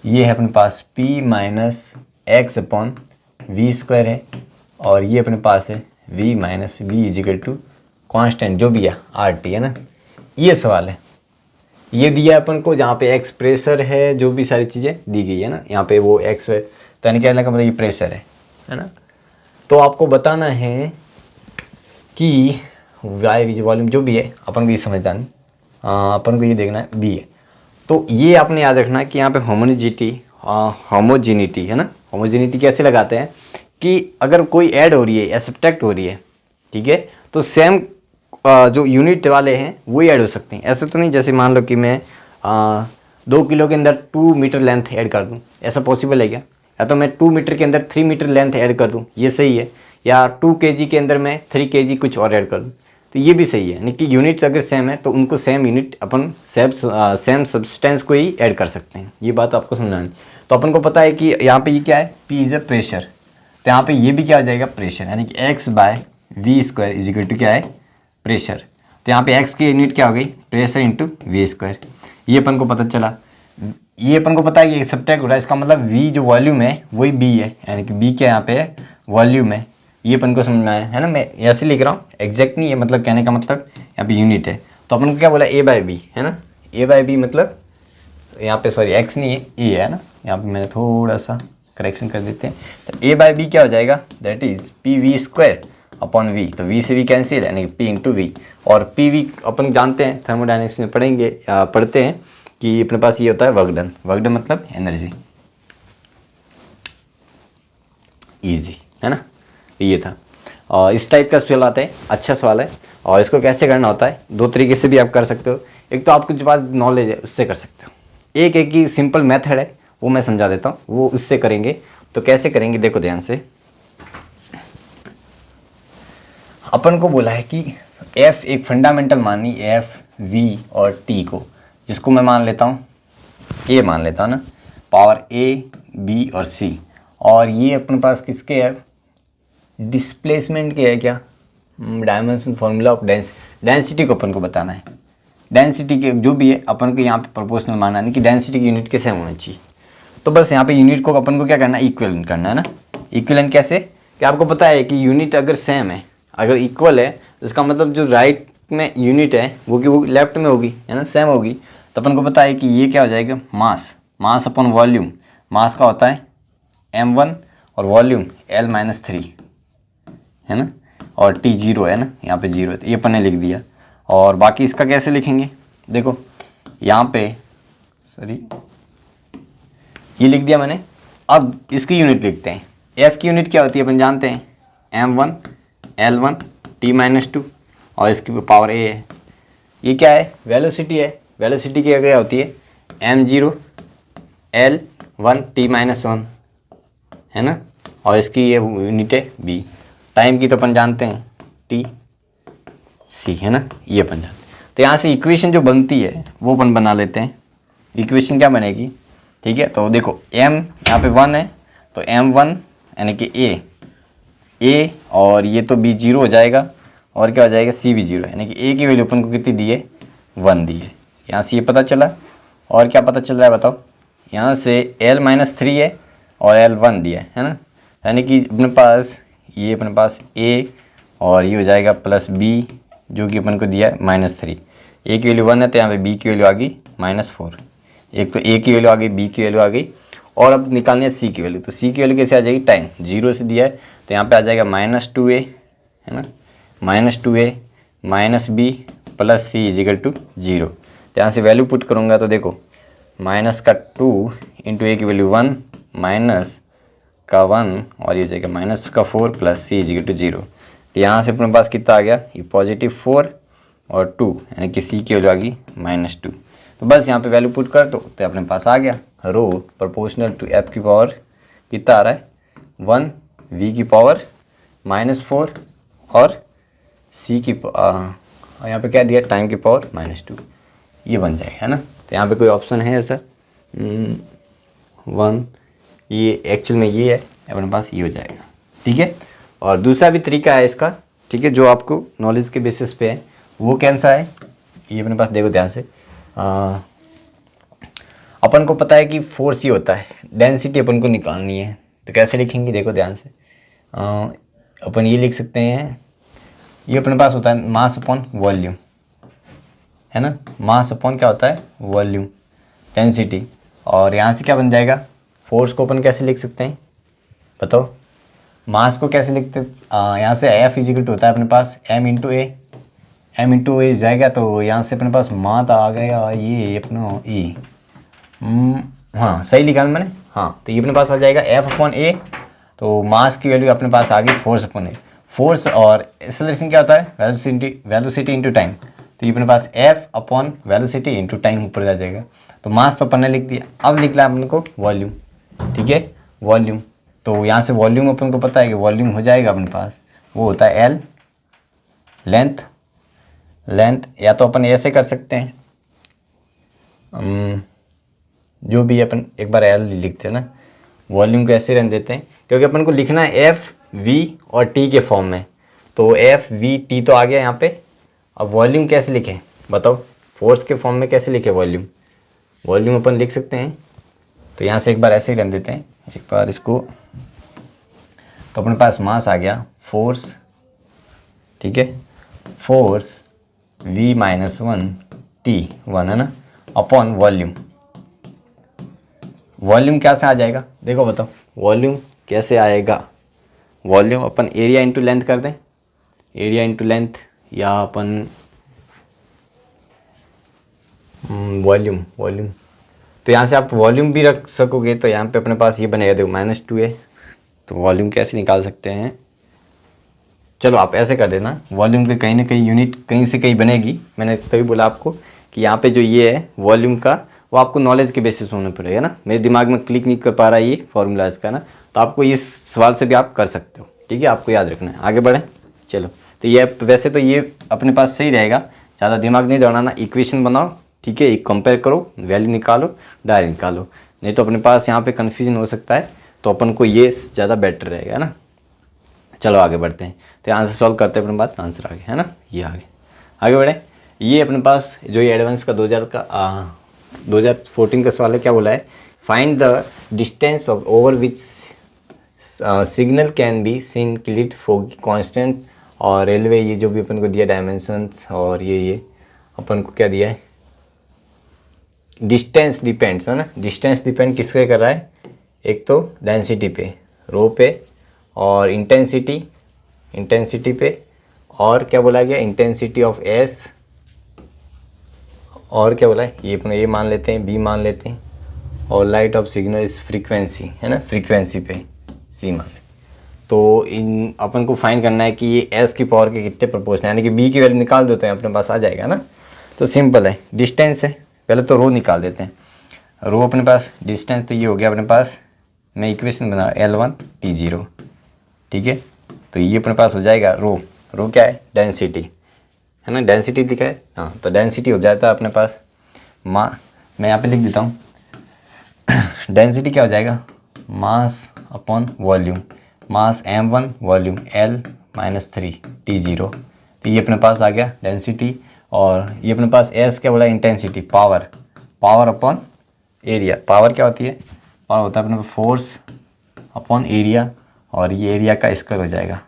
ये है अपने पास P - x/v² है, और ये अपने पास है v - v = कांस्टेंट जो भी है RT, है ना। ये सवाल है, ये दिया है अपन को, जहाँ पे एक्स प्रेशर है, जो भी सारी चीज़ें दी गई है ना, यहाँ पे वो एक्स है, तो यानी क्या मतलब ये प्रेशर है ना। तो आपको बताना है कि वाई वॉल्यूम जो भी है, अपन को ये समझना नहीं, अपन को ये देखना है बी है। तो ये आपने याद रखना है कि यहाँ पे होमोजीनिटी है ना। होमोजीनिटी कैसे लगाते हैं कि अगर कोई ऐड हो रही है या सब्ट्रैक्ट हो रही है, ठीक है, तो सेम जो यूनिट वाले हैं वही ऐड हो सकते हैं। ऐसा तो नहीं जैसे मान लो कि मैं 2 किलो के अंदर 2 मीटर लेंथ ऐड कर दूं, ऐसा पॉसिबल है क्या? या तो मैं 2 मीटर के अंदर 3 मीटर लेंथ ऐड कर दूं, ये सही है। या 2 kg के अंदर मैं 3 kg कुछ और ऐड कर दूं, तो ये भी सही है। यानी कि यूनिट्स अगर सेम है तो उनको सेम यूनिट अपन सेम सब्सटेंस को ही ऐड कर सकते हैं। ये बात आपको समझानी। तो अपन को पता है कि यहाँ पे ये क्या है, P इज़ अ प्रेशर, तो यहाँ पे ये भी क्या हो जाएगा प्रेशर, यानी कि x/v² क्या है प्रेशर। तो यहाँ पे x की यूनिट क्या हो गई प्रेशर इंटू v²। ये अपन को पता चला। ये अपन को पता है कि सब्ट्रैक्ट हो रहा है, इसका मतलब v जो वॉल्यूम है वही b है, यानी कि b क्या यहाँ पे है वॉल्यूम है। ये अपन को समझना है ना। मैं ऐसे लिख रहा हूँ, एग्जैक्ट नहीं है, मतलब कहने का मतलब यहाँ पे यूनिट है। तो अपन को क्या बोला a/b है ना, a/b मतलब यहाँ पे सॉरी x नहीं है a है ना, यहाँ पे मैंने थोड़ा सा करेक्शन कर देते हैं। तो a/b क्या हो जाएगा that is pv² upon v। तो v से v कैंसिल यानी कि p इंटू वी। और pv अपन जानते हैं थर्मोडायनेमिक्स में पढ़ेंगे या पढ़ते हैं कि अपने पास ये होता है वर्क डन। वर्क डन मतलब एनर्जी, ईजी है ना। ये था, और इस टाइप का सवाल आता है, अच्छा सवाल है। और इसको कैसे करना होता है, दो तरीके से भी आप कर सकते हो। एक तो आपके पास नॉलेज है उससे कर सकते हो, एक ही सिंपल मेथड है वो मैं समझा देता हूँ, वो उससे करेंगे। तो कैसे करेंगे देखो ध्यान से। अपन को बोला है कि f एक फंडामेंटल मानी f v और t को, जिसको मैं मान लेता हूँ a मान लेता हूँ ना, पावर a b और c, और ये अपने पास किसके है, डिस्प्लेसमेंट के है क्या, डायमेंशन फॉर्मूला ऑफ डेंसिटी को अपन को बताना है। डेंसिटी के जो भी है अपन को यहाँ पे प्रोपोर्शनल मानना है कि डेंसिटी की यूनिट के सेम होना चाहिए। तो बस यहाँ पे यूनिट को अपन को क्या करना है, इक्विवेलेंट करना है ना। इक्विवेलेंट कैसे, कि आपको पता है कि यूनिट अगर सेम है, अगर इक्वल है, तो इसका मतलब जो राइट में यूनिट है वो लेफ्ट में होगी, है ना, सेम होगी। तो अपन को पता है कि ये क्या हो जाएगा, मास अपॉन वॉल्यूम। मास का होता है m1 और वॉल्यूम L-3, है ना, और T 0 है ना, यहाँ पे 0 है, तो ये अपन ने लिख दिया। और बाकी इसका कैसे लिखेंगे, देखो यहाँ पे ये लिख दिया मैंने। अब इसकी यूनिट लिखते हैं। F की यूनिट क्या होती है अपन जानते हैं, m1 L1 T-2, और इसकी पावर a है। ये क्या है, वेलोसिटी है। वेलोसिटी की क्या होती है, m0 L1 T-1, है ना, और इसकी ये यूनिट है b। टाइम की तो अपन जानते हैं T/c, है ना, ये अपन जानते हैं। तो यहाँ से इक्वेशन जो बनती है वो अपन बना लेते हैं। इक्वेशन क्या बनेगी, ठीक है, तो देखो m यहाँ पे 1 है, तो m1 यानी कि a, और ये तो b 0 हो जाएगा, और क्या हो जाएगा, c भी 0, यानी कि a की वैल्यू अपन को कितनी दी है, 1 दी है। यहाँ से ये पता चला, और क्या पता चल रहा है बताओ, यहाँ से L-3 है और L1 दिया है ना, यानी कि अपने पास ये अपने पास a और ये हो जाएगा प्लस b, जो कि अपन को दिया है -3। a की वैल्यू 1 है, तो यहाँ पे b की वैल्यू आ गई -4। एक तो a की वैल्यू आ गई, b की वैल्यू आ गई, और अब निकालनी है c की वैल्यू। तो c की वैल्यू कैसे आ जाएगी, टाइम 0 से दिया है, तो यहाँ पे आ जाएगा -2a, है ना, -2a -b प्लस c = 0। तो यहाँ से वैल्यू पुट करूँगा तो देखो -2 इंटू a की वैल्यू 1 माइनस का 1 और ये हो जाएगा -4 प्लस c = 0। तो यहाँ से अपने पास कितना आ गया, ये +4 और 2, यानी कि c की वैल्यू आ गई -2। तो बस यहाँ पे वैल्यू पुट कर दो तो अपने पास आ गया रो प्रोपोर्शनल टू f की पावर कितना आ रहा है, 1 v की पावर -4 और c की यहाँ पे क्या दिया, टाइम की पावर -2, ये बन जाएगा, है ना। तो यहाँ पे कोई ऑप्शन है ऐसा 1, ये एक्चुअल में ये है, अपने पास ये हो जाएगा, ठीक है। और दूसरा भी तरीका है इसका, ठीक है, जो आपको नॉलेज के बेसिस पे है, वो कैसा है, ये अपने पास देखो ध्यान से। अपन को पता है कि फोर्स ये होता है, डेंसिटी अपन को निकालनी है, तो कैसे लिखेंगे देखो ध्यान से। अपन ये लिख सकते हैं, ये अपने पास होता है मास अपॉन वॉल्यूम, है ना, मास अपॉन क्या होता है, वॉल्यूम, डेंसिटी। और यहाँ से क्या बन जाएगा, फोर्स को अपन कैसे लिख सकते हैं बताओ, मास को कैसे लिखते हैं, यहाँ से F = होता है अपने पास m इंटू ए जाएगा, तो यहाँ से अपने पास मात आ गया ये अपना E, हाँ सही लिखा मैंने, हाँ, तो ये अपने पास आ जाएगा F/A। तो मास की वैल्यू अपने पास आ गई फोर्स/A। फोर्स और एक्सेलरेशन क्या होता है, वेलोसिटी इंटू टाइम, तो ये अपने पास F/वेलोसिटी इंटू टाइम ऊपर आ जाएगा। तो मास तो अपन ने लिख दिया, अब लिख लिया अपने को वॉल्यूम, ठीक है, वॉल्यूम। तो यहाँ से वॉल्यूम अपन को पता है कि वॉल्यूम हो जाएगा अपने पास, वो होता है L, लेंथ, या तो अपन ऐसे कर सकते हैं, जो भी अपन एक बार L लिखते हैं ना, वॉल्यूम को ऐसे रहने देते हैं, क्योंकि अपन को लिखना है F, V और T के फॉर्म में। तो F, V, T तो आ गया यहाँ पे। अब वॉल्यूम कैसे लिखें बताओ, फोर्स के फॉर्म में कैसे लिखे वॉल्यूम अपन लिख सकते हैं, तो यहाँ से एक बार ऐसे ही रहने देते हैं, एक बार इसको, तो अपने पास मास आ गया फोर्स, ठीक है, फोर्स V-1 T1, है ना, अपॉन वॉल्यूम। वॉल्यूम कैसे आ जाएगा देखो बताओ, वॉल्यूम कैसे आएगा, वॉल्यूम अपन एरिया इंटू लेंथ कर दें, एरिया इंटू लेंथ, या अपन वॉल्यूम, तो यहाँ से आप वॉल्यूम भी रख सकोगे, तो यहाँ पे अपने पास ये बनेगा देखो -2a। तो वॉल्यूम कैसे निकाल सकते हैं, चलो आप ऐसे कर देना, वॉल्यूम के कहीं ना कहीं यूनिट कहीं से कहीं बनेगी। मैंने तभी बोला आपको कि यहाँ पे जो ये है वॉल्यूम का, वो आपको नॉलेज के बेसिस होना पड़ेगा ना। मेरे दिमाग में क्लिक नहीं कर पा रहा है ये फॉर्मूला इसका ना, तो आपको इस सवाल से भी आप कर सकते हो, ठीक है, आपको याद रखना है। आगे बढ़ें, चलो तो ये वैसे तो ये अपने पास सही रहेगा, ज़्यादा दिमाग नहीं दौड़ाना, इक्वेशन बनाओ, ठीक है, एक कंपेयर करो, वैल्यू निकालो, डायरेक्ट निकालो, नहीं तो अपने पास यहाँ पे कन्फ्यूजन हो सकता है। तो अपन को ये ज़्यादा बेटर रहेगा, है ना। चलो आगे बढ़ते हैं, तो आंसर सॉल्व करते हैं, अपने पास आंसर आ गया, है ना। ये आगे बढ़े। ये अपने पास जो ये एडवांस का 2014 का सवाल है, क्या बोला है, find the distance of over which signal can be seen क्लिट फॉग कांस्टेंट और रेलवे, ये जो भी अपन को दिया डायमेंशंस, और ये अपन को क्या दिया है, डिस्टेंस डिपेंड्स, है ना। डिस्टेंस डिपेंड किसके कर रहा है, एक तो डेंसिटी पे, रो पे, और इंटेंसिटी पे, और क्या बोला गया, इंटेंसिटी ऑफ एस, और क्या बोला है, ये अपन ए मान लेते हैं, बी मान लेते हैं, और लाइट ऑफ सिग्नल इस फ्रीक्वेंसी, है ना, फ्रीक्वेंसी पे सी मान लेते हैं। तो इन अपन को फाइंड करना है कि ये एस की पावर के कितने प्रोपोर्शनल है, यानी कि बी की वैल्यू निकाल देते हैं, अपने पास आ जाएगा ना। तो सिंपल है, डिस्टेंस है, पहले तो रो निकाल देते हैं। रो अपने पास डिस्टेंस तो ये हो गया अपने पास, मैं इक्वेशन बना L1 T0, ठीक है। तो ये अपने पास हो जाएगा रो क्या है, डेंसिटी, है ना, डेंसिटी दिखा है, हाँ। तो डेंसिटी हो जाता है अपने पास मैं यहाँ पे लिख देता हूँ डेंसिटी क्या हो जाएगा, मास अपॉन वॉल्यूम, मास m1, वॉल्यूम L-3 T0। तो ये अपने पास आ गया डेंसिटी, और ये अपने पास S क्या बोला, intensity, power upon area. Power क्या होती है, पावर होता है अपने पास फोर्स अपॉन एरिया, और ये एरिया का स्क्वायर हो जाएगा।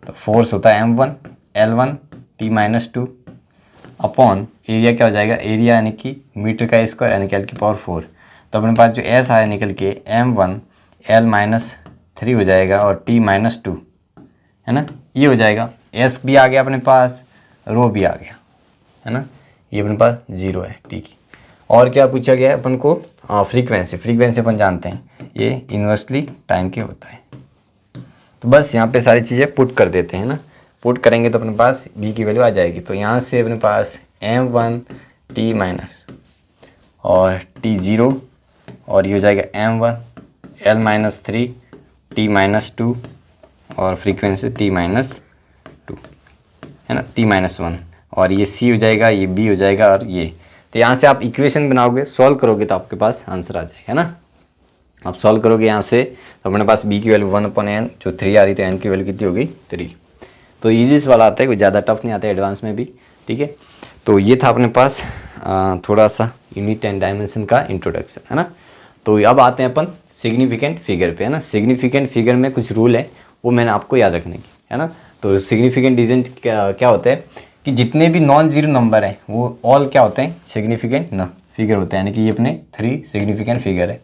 तो फोर्स होता है m1 L1 T-2 upon area क्या हो जाएगा, एरिया यानी कि मीटर का स्क्वायर, यानी कि L की पावर 4। तो अपने पास जो S आया निकल के m1 L-3 हो जाएगा, और T-2, है ना, ये हो जाएगा। S भी आ गया अपने पास, रो भी आ गया, है ना, ये अपने पास 0 है, ठीक है। और क्या पूछा गया है अपन को, फ्रीक्वेंसी अपन जानते हैं, ये इन्वर्सली टाइम के होता है। तो बस यहाँ पे सारी चीज़ें पुट कर देते हैं ना, पुट करेंगे तो अपने पास b की वैल्यू आ जाएगी। तो यहाँ से अपने पास m1 T- और T0, और ये हो जाएगा m1 L-3 T-2, और फ्रीक्वेंसी T-2, है ना, T-1, और ये c हो जाएगा, ये b हो जाएगा, और ये। तो यहाँ से आप इक्वेशन बनाओगे, सॉल्व करोगे तो आपके पास आंसर आ जाएगा, है ना। आप सॉल्व करोगे यहाँ से, तो अपने पास b की वैल्यू 1/n, जो 3 आ रही, तो n की वैल्यू कितनी होगी, 3। तो ईजी वाला आता है, कोई ज़्यादा टफ नहीं आता है एडवांस में भी, ठीक है। तो ये था अपने पास थोड़ा सा यूनिट एंड डायमेंशन का इंट्रोडक्शन, है ना। तो अब आते हैं अपन सिग्निफिकेंट फिगर पे, है ना। सिग्निफिकेंट फिगर में कुछ रूल है, वो मैंने आपको याद रखने की, है ना। तो सिग्निफिकेंट डिजिट क्या होता है कि जितने भी नॉन जीरो नंबर हैं वो ऑल क्या होते हैं, सिग्निफिकेंट ना फिगर होते हैं, यानी कि ये अपने 3 सिग्निफिकेंट फिगर है।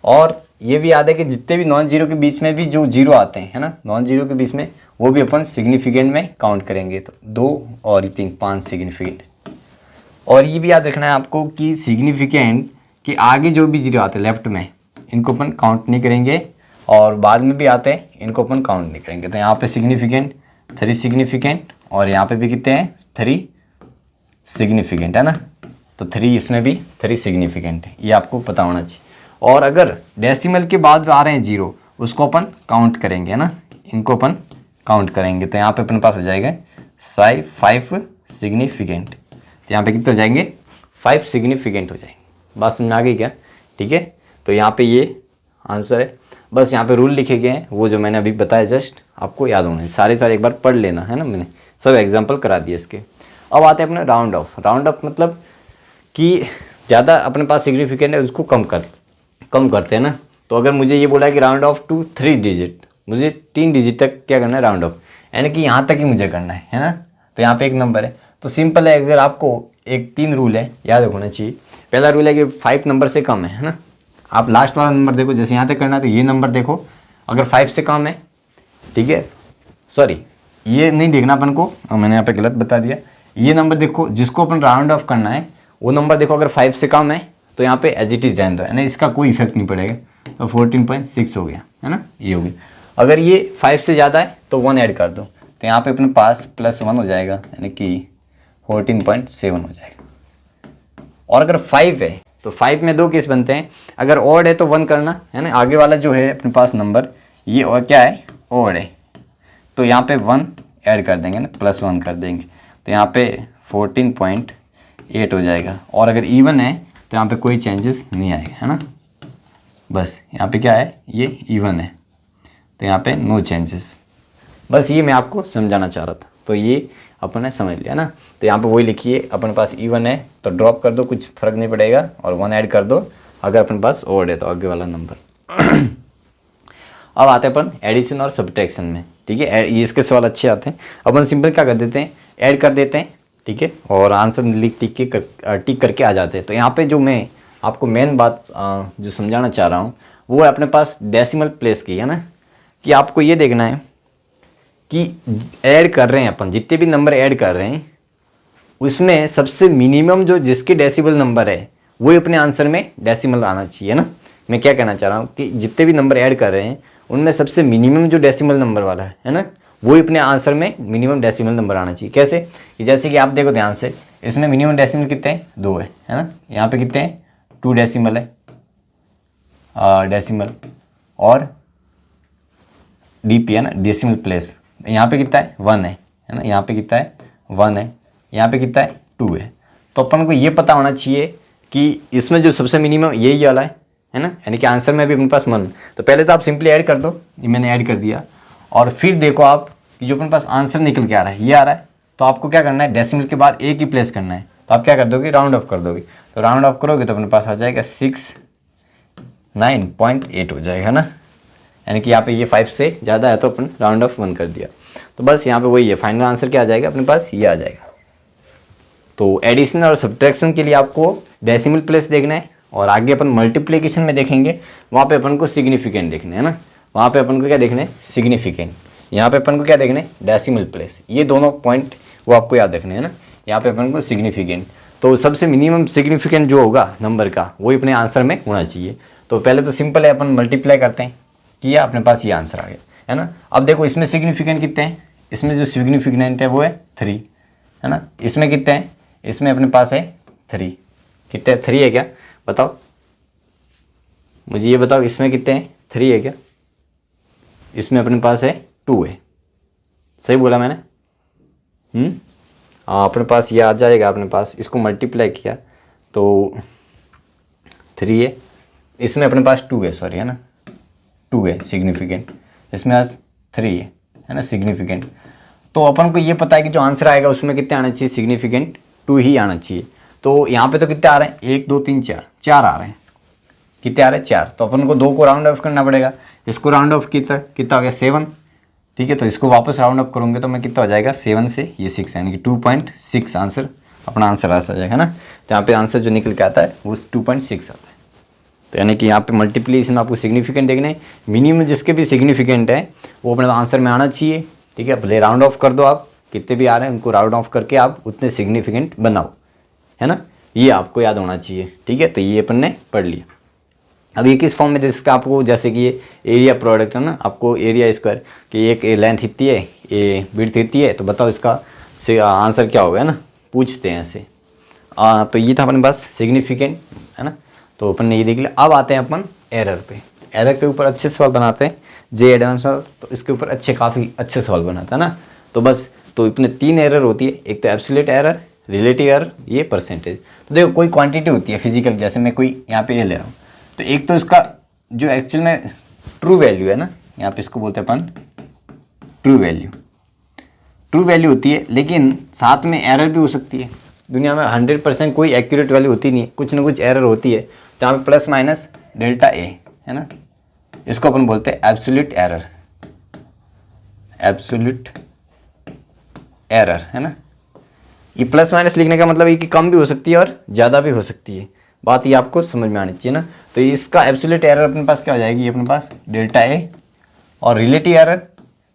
और ये भी याद है कि जितने भी नॉन जीरो के बीच में भी जो जीरो आते हैं, है ना, नॉन जीरो के बीच में, वो भी अपन सिग्निफिकेंट में काउंट करेंगे। तो 2 और 3 5 सिग्निफिकेंट। और ये भी याद रखना है आपको कि सिग्निफिकेंट के आगे जो भी जीरो आते हैं लेफ्ट में, इनको अपन काउंट नहीं करेंगे, और बाद में भी आते हैं, इनको अपन काउंट नहीं करेंगे। तो यहाँ पे सिग्निफिकेंट 3 सिग्निफिकेंट, और यहाँ पे भी कितने हैं, 3 सिग्निफिकेंट, है ना। तो 3 इसमें भी 3 सिग्निफिकेंट है, ये आपको पता होना चाहिए। और अगर डेसिमल के बाद आ रहे हैं जीरो, उसको अपन काउंट करेंगे, है ना, इनको अपन काउंट करेंगे। तो यहाँ पे अपने पास हो जाएगा 5 सिग्निफिकेंट। तो यहाँ पे कितने हो जाएंगे, 5 सिग्निफिकेंट हो जाएंगे। बात समझ आ गई क्या, ठीक है। तो यहाँ पे ये आंसर है। बस यहाँ पे रूल लिखे गए हैं, वो जो मैंने अभी बताया जस्ट आपको याद होना है, सारे एक बार पढ़ लेना, है ना। मैंने सब एग्जाम्पल करा दिए इसके। अब आते हैं अपने राउंड ऑफ। राउंड ऑफ मतलब कि ज़्यादा अपने पास सिग्निफिकेंट है उसको कम करते हैं ना। तो अगर मुझे ये बोला है कि राउंड ऑफ टू 3 डिजिट, मुझे 3 डिजिट तक क्या करना है, राउंड ऑफ, यानी कि यहाँ तक ही मुझे करना है ना। तो यहाँ पे एक नंबर है, तो सिंपल है। अगर आपको एक 3 रूल है याद रखना चाहिए। पहला रूल है कि 5 नंबर से कम है ना। आप लास्ट वाला नंबर देखो, जैसे यहाँ तक करना है तो ये नंबर देखो, अगर 5 से कम है, ठीक है, सॉरी ये नहीं देखना अपन को, मैंने यहाँ पे गलत बता दिया। ये नंबर देखो जिसको अपन राउंड ऑफ करना है, वो नंबर देखो, अगर 5 से कम है तो यहाँ पे एज इट इज रहने दो, है ना, इसका कोई इफेक्ट नहीं पड़ेगा। तो 14.6 हो गया, है ना, ये हो गया। अगर ये 5 से ज़्यादा है तो 1 ऐड कर दो, तो यहाँ पे अपने पास +1 हो जाएगा, यानी कि 14.7 हो जाएगा। और अगर 5 है तो 5 में 2 केस बनते हैं। अगर ऑड है तो 1 करना, है ना। आगे वाला जो है अपने पास नंबर, ये और क्या है, ऑड है, तो यहाँ पे 1 ऐड कर देंगे ना, +1 कर देंगे तो यहाँ पे 14.8 हो जाएगा। और अगर इवन है तो यहाँ पे कोई चेंजेस नहीं आएगा, है ना। बस यहाँ पे क्या है, ये इवन है तो यहाँ पे नो चेंजेस। बस ये मैं आपको समझाना चाह रहा था, तो ये अपन ने समझ लिया ना। तो यहाँ पे वही लिखिए, अपने पास इवन है तो ड्रॉप कर दो, कुछ फ़र्क नहीं पड़ेगा, और 1 ऐड कर दो अगर अपने पास ओड है तो आगे वाला नंबर। अब आते हैं अपन एडिशन और सब्ट्रैक्शन में, ठीक है। ये इसके सवाल अच्छे आते हैं। अपन सिंपल क्या कर देते हैं, ऐड कर देते हैं, ठीक है, और आंसर टिक करके आ जाते हैं। तो यहाँ पे जो मैं आपको मेन बात जो समझाना चाह रहा हूँ वो है अपने पास डेसिमल प्लेस की, है ना। कि आपको ये देखना है कि ऐड कर रहे हैं अपन, जितने भी नंबर ऐड कर रहे हैं उसमें सबसे मिनिमम जो जिसके डेसिमल नंबर है वही अपने आंसर में डेसिमल आना चाहिए ना। मैं क्या कहना चाह रहा हूँ कि जितने भी नंबर ऐड कर रहे हैं उनमें सबसे मिनिमम जो डेसिमल नंबर वाला है ना, वही अपने आंसर में मिनिमम डेसिमल नंबर आना चाहिए। कैसे, कि जैसे कि आप देखो ध्यान से, इसमें मिनिमम डेसिमल कितने हैं, 2 है ना। यहाँ पे कितने हैं, 2 डेसिमल है डेसिमल, और डीपी है ना, डेसिमल प्लेस। यहाँ पे कितना है, 1 है ना। यहाँ पे कितना है, 1 है। यहाँ पे कितना है, 2 है। तो अपन को ये पता होना चाहिए कि इसमें जो सबसे मिनिमम यही वाला है ना, यानी कि आंसर में भी अपने पास 1। तो पहले तो आप सिंपली ऐड कर दो, ये मैंने ऐड कर दिया, और फिर देखो आप कि जो अपने पास आंसर निकल के आ रहा है ये आ रहा है। तो आपको क्या करना है, डेसिमल के बाद एक ही प्लेस करना है। तो आप क्या कर दोगे, राउंड ऑफ कर दोगे। तो राउंड ऑफ करोगे तो अपने पास आ जाएगा 69.8 हो जाएगा ना, यानी कि यहाँ पे ये 5 से ज़्यादा है तो अपन राउंड ऑफ 1 कर दिया। तो बस यहाँ पे वही है, फाइनल आंसर क्या आ जाएगा अपने पास, ये आ जाएगा। तो एडिशन और सब्ट्रैक्शन के लिए आपको डेसिमल प्लेस देखना है, और आगे अपन मल्टीप्लिकेशन में देखेंगे, वहाँ पे अपन को सिग्निफिकेंट देखना है ना। वहाँ पे अपन को क्या देखना है, सिग्निफिकेंट। यहाँ पे अपन को क्या देखना है, डेसिमल प्लेस। ये दोनों पॉइंट वो आपको याद रखने हैं ना। यहाँ पे अपन को सिग्निफिकेंट, तो सबसे मिनिमम सिग्निफिकेंट जो होगा नंबर का वही अपने आंसर में होना चाहिए। तो पहले तो सिंपल है, अपन मल्टीप्लाई करते हैं, किया, अपने पास ये आंसर आ गया, है ना। अब देखो इसमें सिग्निफिकेंट कितने हैं, इसमें जो सिग्निफिकेंट है वो है 3, है ना। इसमें कितने हैं, इसमें अपने पास है 3। कितने, 3 है क्या, बताओ मुझे, ये बताओ इसमें कितने हैं, 3 है क्या। इसमें अपने पास है 2 है, सही बोला मैंने। अपने पास ये आ जाएगा, अपने पास इसको मल्टीप्लाई किया तो 3 है। इसमें अपने पास 2 है, सॉरी, है ना, 2 है सिग्निफिकेंट। इसमें आज 3 है ना सिग्निफिकेंट। तो अपन को ये पता है कि जो आंसर आएगा उसमें कितने आना चाहिए, सिग्निफिकेंट 2 ही आना चाहिए। तो यहाँ पे तो कितने आ रहे हैं, 1 2 3 4 आ रहे हैं। कितने आ रहे हैं, 4। तो अपन को 2 को राउंड ऑफ करना पड़ेगा। इसको राउंड ऑफ कितना हो गया, 7, ठीक है। तो इसको वापस राउंड ऑफ करूँगे तो मैं कितना हो जाएगा, 7 से ये 6, यानी कि 2.6 आंसर अपना आंसर आ जाएगा ना। तो यहाँ पे आंसर जो निकल के आता है वो 2.6 आता है। तो यानी कि यहाँ पे मल्टीप्लिकेशन आपको सिग्निफिकेंट देखना है, मिनिमम जिसके भी सिग्निफिकेंट है वो अपने आंसर में आना चाहिए, ठीक है। भले राउंड ऑफ कर दो, आप कितने भी आ रहे हैं उनको राउंड ऑफ करके आप उतने सिग्निफिकेंट बनाओ, है ना। ये आपको याद होना चाहिए, ठीक है। तो ये अपन ने पढ़ लिया। अब ये किस फॉर्म में दे सकता है आपको, जैसे कि ये एरिया प्रोडक्ट है ना, आपको एरिया स्क्वायर कि एक लेंथ इतनी है, ये विड्थ इतनी है, तो बताओ इसका आंसर क्या होगा, है ना, पूछते हैं ऐसे। तो ये था अपने पास सिग्निफिकेंट, है ना। तो अपन ने ये देख लिया। अब आते हैं अपन एरर पे। एरर के ऊपर अच्छे सवाल बनाते हैं, जे एडवांस वाला, तो इसके ऊपर काफ़ी अच्छे सवाल बनाता है ना। तो बस, तो इतने 3 एरर होती है, एक तो एब्सोल्यूट एरर, रिलेटिव एरर, ये परसेंटेज। तो देखो कोई क्वांटिटी होती है फिजिकल, जैसे मैं कोई यहाँ पे ये ले रहा हूँ, तो एक तो इसका जो एक्चुअल में ट्रू वैल्यू है ना, यहाँ पे इसको बोलते हैं अपन ट्रू वैल्यू। ट्रू वैल्यू होती है, लेकिन साथ में एरर भी हो सकती है। दुनिया में 100% कोई एक्यूरेट वैल्यू होती नहीं है, कुछ ना कुछ एरर होती है। तो यहाँ पे प्लस माइनस डेल्टा ए है ना, इसको अपन बोलते हैं एब्सोल्यूट एरर। एब्सोल्यूट एरर, है ना। ये प्लस माइनस लिखने का मतलब ये कि कम भी हो सकती है और ज़्यादा भी हो सकती है। बात ये आपको समझ में आनी चाहिए ना। तो इसका एब्सोल्यूट एरर अपने पास क्या हो जाएगी, ये अपने पास डेल्टा ए, और रिलेटिव एरर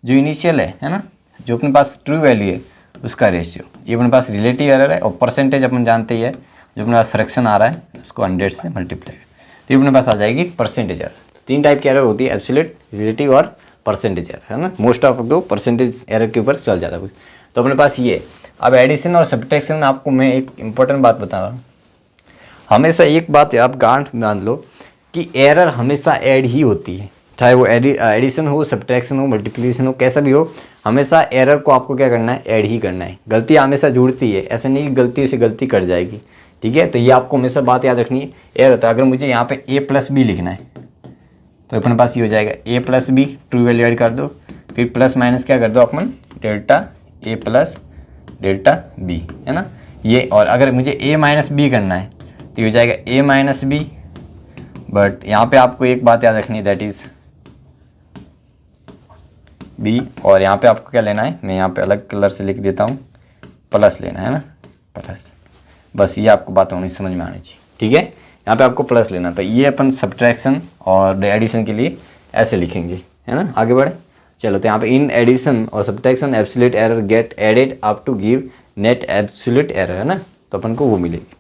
जो इनिशियल है ना, जो अपने पास ट्रू वैल्यू है उसका रेशियो, ये अपने पास रिलेटिव एरर है। और परसेंटेज अपन जानते ही है, जो अपने पास फ्रैक्शन आ रहा है उसको 100 से मल्टीप्लाई, तो ये अपने पास आ जाएगी परसेंटेज एरर। 3 टाइप की एरर होती है, एब्सोल्यूट, रिलेटिव और परसेंटेज एरर, है ना। मोस्ट ऑफ दो परसेंटेज एरर के ऊपर सवाल ज़्यादा कुछ। तो अपने पास ये। अब एडिशन और सब्ट्रैक्शन में आपको मैं एक इंपॉर्टेंट बात बता रहा हूँ। हमेशा एक बात आप गांठ मान लो कि एरर हमेशा ऐड ही होती है, चाहे वो एडिशन हो, सब्ट्रैक्शन हो, मल्टीप्लिकेशन हो, कैसा भी हो, हमेशा एरर को आपको क्या करना है, ऐड ही करना है। गलती हमेशा जुड़ती है, ऐसा नहीं कि गलती से गलती कट जाएगी, ठीक है। तो ये आपको हमेशा बात याद रखनी है। एरर होता है, अगर मुझे यहाँ पे a प्लस बी लिखना है तो अपने पास ये हो जाएगा a plus b, true value add कर दो, फिर प्लस माइनस क्या कर दो अपन, delta a plus delta b, है ना ये। और अगर मुझे a माइनस बी करना है तो ये हो जाएगा a माइनस बी, बट यहाँ पे आपको एक बात याद रखनी है, दैट इज़ b। और यहाँ पे आपको क्या लेना है, मैं यहाँ पे अलग कलर से लिख देता हूँ, प्लस लेना है ना, प्लस। बस ये आपको बात होनी समझ में आनी चाहिए, ठीक है। यहाँ पे आपको प्लस लेना, तो ये अपन सब्ट्रैक्शन और एडिशन के लिए ऐसे लिखेंगे, है ना। आगे बढ़े, चलो। तो यहाँ पे इन एडिशन और subtraction absolute error get added up to give net absolute error, है ना, तो अपन को वो मिलेगी।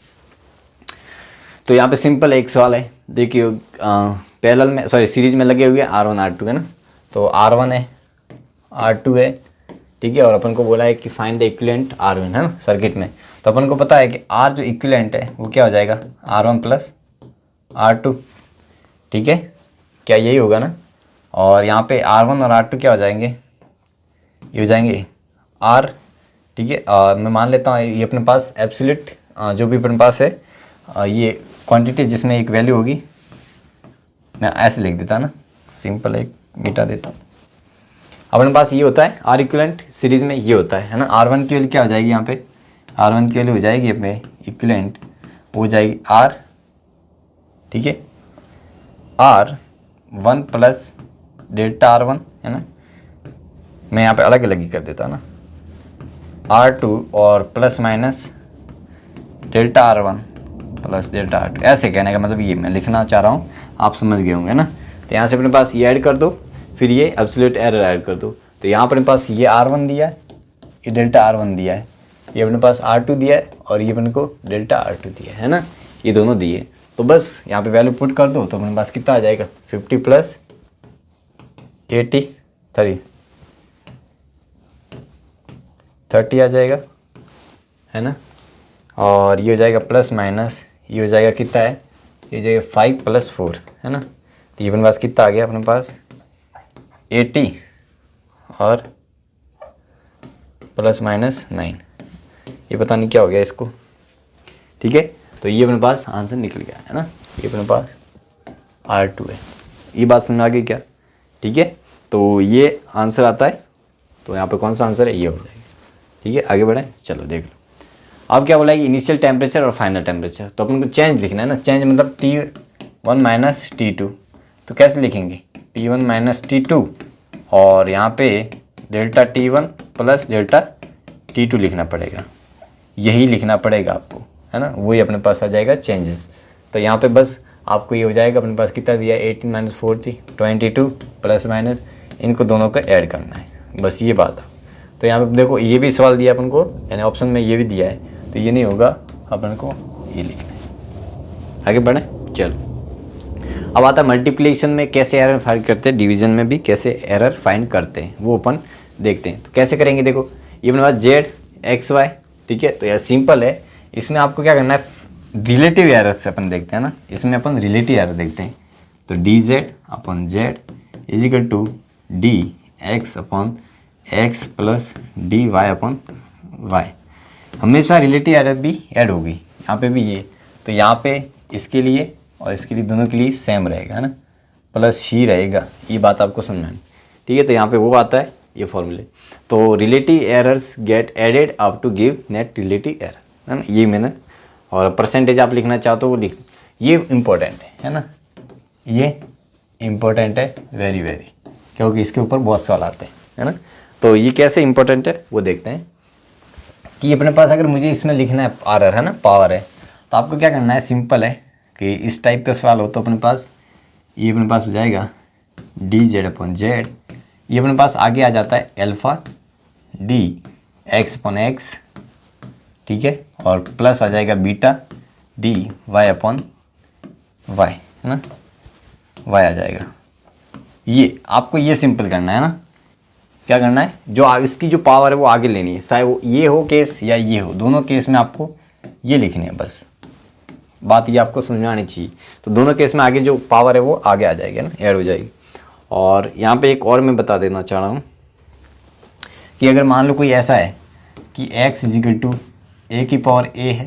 तो यहाँ पे सिंपल एक सवाल है, देखिए पैरेलल में, सॉरी सीरीज में लगे हुए R1 R2, है ना। तो R1 है, R2 है, ठीक है। और अपन को बोला है कि फाइंड द इक्विवेलेंट R1, है ना, सर्किट में। तो अपन को पता है कि R जो इक्विवेलेंट है वो क्या हो जाएगा, R1 प्लस R2, ठीक है, क्या यही होगा ना। और यहाँ पे R1 और R2 क्या हो जाएंगे, ये हो जाएंगे R, ठीक है। मैं मान लेता हूँ ये अपने पास एब्सोल्यूट जो भी अपने पास है ये क्वांटिटी जिसमें एक वैल्यू होगी, मैं ऐसे लिख देता ना, सिंपल एक मिटा देता हूँ। अपने पास ये होता है R इक्विवेलेंट, सीरीज में ये होता है ना। R1 की वैल्यू क्या हो जाएगी, यहाँ पे R1 की वैल्यू हो जाएगी अपने इक्विवेलेंट हो जाएगी R, ठीक है, R1 प्लस डेल्टा R1, है ना। मैं यहाँ पे अलग अलग ही कर देता ना, R2 और plus minus delta R1 plus delta R2, ऐसे कहने का मतलब ये मैं लिखना चाह रहा हूँ, आप समझ गए होंगे ना। तो यहाँ से अपने पास ये ऐड कर दो, फिर ये एब्सोल्यूट एरर ऐड कर दो। तो यहाँ पर अपने पास ये R1 दिया है, ये डेल्टा R1 दिया है, ये अपने पास R2 दिया है, और ये अपने को डेल्टा R2 दिया है ना, ये दोनों दिए। तो बस यहाँ पे वैल्यू पुट कर दो, तो अपने पास कितना आ जाएगा, 50 प्लस 80 30 आ जाएगा, है ना। और ये हो जाएगा प्लस माइनस, ये हो जाएगा कितना है, ये हो जाएगा 5 प्लस 4, है ना। तो ये अपने पास कितना आ गया, अपने पास 80 और प्लस माइनस 9, ये पता नहीं क्या हो गया इसको, ठीक है। तो ये अपने पास आंसर निकल गया, है ना। ये अपने पास R2 है, ये बात समझ आ गई क्या, ठीक है। तो ये आंसर आता है, तो यहाँ पे कौन सा आंसर है, ये हो जाएगा, ठीक है। आगे बढ़े, चलो देख लो। अब क्या बोला है कि इनिशियल टेम्परेचर और फाइनल टेम्परेचर, तो अपन को चेंज लिखना है ना, चेंज मतलब T1 माइनस T2। तो कैसे लिखेंगे, T1 माइनस T2, और यहाँ पे delta T1 plus delta T2 लिखना पड़ेगा, यही लिखना पड़ेगा आपको, है ना। वही अपने पास आ जाएगा चेंजेस। तो यहाँ पे बस आपको ये हो जाएगा, अपने पास कितना दिया है, 18 माइनस 40 22 प्लस माइनस, इनको दोनों को ऐड करना है, बस ये बात है। तो यहाँ पे देखो ये भी सवाल दिया अपन को, यानी ऑप्शन में ये भी दिया है, तो ये नहीं होगा, अपन को ये लिखना है। आगे बढ़े, चलो। अब आता है मल्टीप्लिकेशन में कैसे एरर फाइंड करते हैं, डिवीजन में भी कैसे एरर फाइंड करते हैं, वो अपन देखते हैं। तो कैसे करेंगे, देखो ये अपने पास Z, XY, ठीक है। तो यह सिंपल है, इसमें आपको क्या करना है, रिलेटिव एरर से अपन देखते हैं ना, इसमें अपन रिलेटिव एरर देखते हैं। तो DZ upon Z is equal to DX upon X plus DY upon Y। हमेशा रिलेटिव एरर भी ऐड होगी, यहाँ पे भी ये, तो यहाँ पे इसके लिए और इसके लिए दोनों के लिए सेम रहेगा, है ना, प्लस ही रहेगा, ये बात आपको समझना है, ठीक है। तो यहाँ पे वो आता है ये फॉर्मूले। तो relative errors get added up to give net relative error, है ना, ये मैंने। और परसेंटेज आप लिखना चाहते हो वो लिख, ये इम्पोर्टेंट है ना, ये इम्पोर्टेंट है वेरी वेरी, क्योंकि इसके ऊपर बहुत सवाल आते हैं, है ना। तो ये कैसे इम्पोर्टेंट है वो देखते हैं कि अपने पास अगर मुझे इसमें लिखना है आर है ना, पावर है, तो आपको क्या करना है, सिंपल है कि इस टाइप का सवाल हो तो अपने पास ये अपने पास हो जाएगा DZ अपॉन Z, ये अपने पास आगे आ जाता है अल्फ़ा DX अपॉन X, ठीक है, और प्लस आ जाएगा बीटा DY अपॉन Y, है ना, Y आ जाएगा। ये आपको ये सिंपल करना है ना, क्या करना है, जो इसकी जो पावर है वो आगे लेनी है, चाहे वो ये हो केस या ये हो, दोनों केस में आपको ये लिखनी है, बस बात ये आपको समझ में आनी चाहिए। तो दोनों केस में आगे जो पावर है वो आगे आ जाएगी ना, ऐड हो जाएगी। और यहाँ पे एक और मैं बता देना चाह रहा हूँ कि अगर मान लो कोई ऐसा है कि x इजिकल टू a की पावर a है,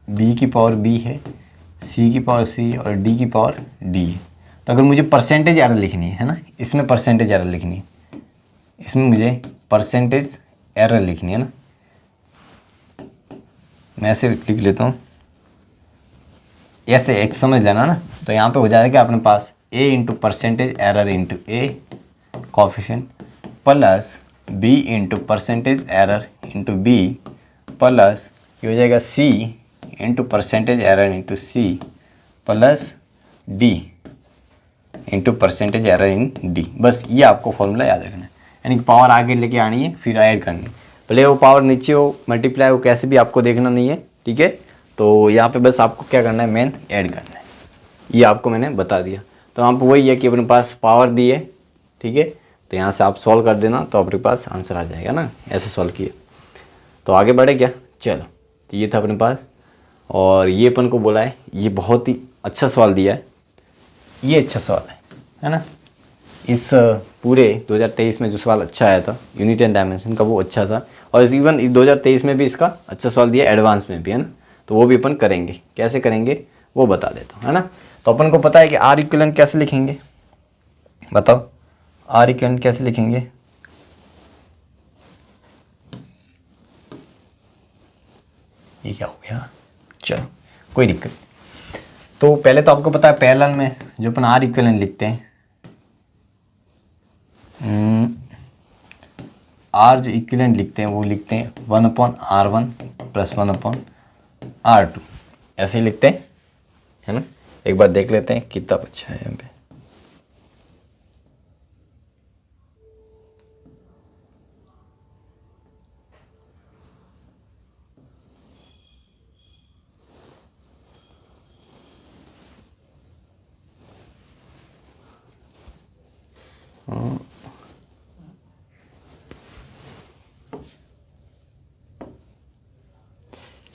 b की पावर b है, c की पावर c और d की पावर d है, तो अगर मुझे परसेंटेज एरर लिखनी है ना, इसमें परसेंटेज एरर लिखनी है, इसमें मुझे परसेंटेज एरर लिखनी है ना, मैं ऐसे लिख लेता हूँ, ऐसे एक समझ लेना ना। तो यहाँ पे हो जाएगा अपने पास a into percentage error into a coefficient plus b into percentage error into b plus ये हो जाएगा c into percentage error into c plus d into percentage error in d। बस ये आपको फॉर्मूला याद रखना है, यानी कि पावर आगे लेके आनी है फिर ऐड करनी है, भले वो पावर नीचे हो मल्टीप्लाई हो कैसे भी आपको देखना नहीं है, ठीक है। तो यहाँ पे बस आपको क्या करना है, मेन ऐड करना है, ये आपको मैंने बता दिया। तो यहाँ पे वही है कि अपने पास पावर दी है, ठीक है, तो यहाँ से आप सॉल्व कर देना तो अपने पास आंसर आ जाएगा ना, ऐसे सॉल्व किए। तो आगे बढ़े क्या, चलो, तो ये था अपने पास, और ये अपन को बोला है, ये बहुत ही अच्छा सवाल दिया है, ये अच्छा सवाल है ना। इस पूरे 2023 में जो सवाल अच्छा आया था यूनिट एंड डायमेंशन का वो अच्छा था, और इवन इस 2023 में भी इसका अच्छा सवाल दिया एडवांस में भी, है ना। तो वो भी अपन करेंगे, कैसे करेंगे वो बता देता हूँ, है ना। तो अपन को पता है कि आर इक्विवेलेंट कैसे लिखेंगे, बताओ आर इक्विवेलेंट कैसे लिखेंगे। ये क्या हो गया, चलो कोई दिक्कत नहीं। तो पहले तो आपको पता है पैरेलल में जो अपन आर इक्विवेलेंट लिखते हैं, आर जो इक्विवेलेंट लिखते हैं वो लिखते हैं 1/r1 प्लस 1/r2, ऐसे ही लिखते हैं, है ना। एक बार देख लेते हैं कितना बच्चा है यहाँ पे।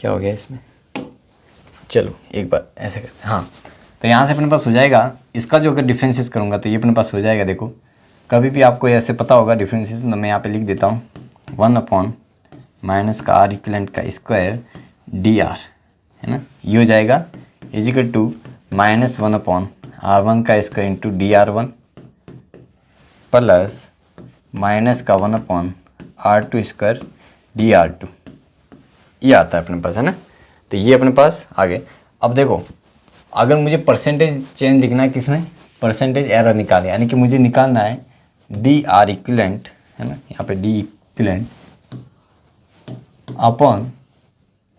क्या हो गया इसमें, चलो एक बार ऐसे करते हैं। हाँ, तो यहाँ से अपने पास हो जाएगा, इसका जो अगर डिफरेंसेस करूँगा तो ये अपने पास हो जाएगा, देखो कभी भी आपको ऐसे पता होगा डिफरेंसेस, तो मैं यहाँ पे लिख देता हूँ 1/ माइनस का आर इक्विवेलेंट का स्क्वायर डी आर, है ना, ये हो जाएगा इजिकल टू -1/r1 का square into dr1 plus minus का 1/r2 स्क्वायर dr2, ये आता है अपने पास, है ना। तो ये अपने पास आ गए। अब देखो अगर मुझे परसेंटेज चेंज लिखना है, किसमें परसेंटेज एरर निकाले, यानी कि मुझे निकालना है डी आर इक्विवेलेंट, है ना, यहाँ पे डी इक्विवेलेंट अपॉन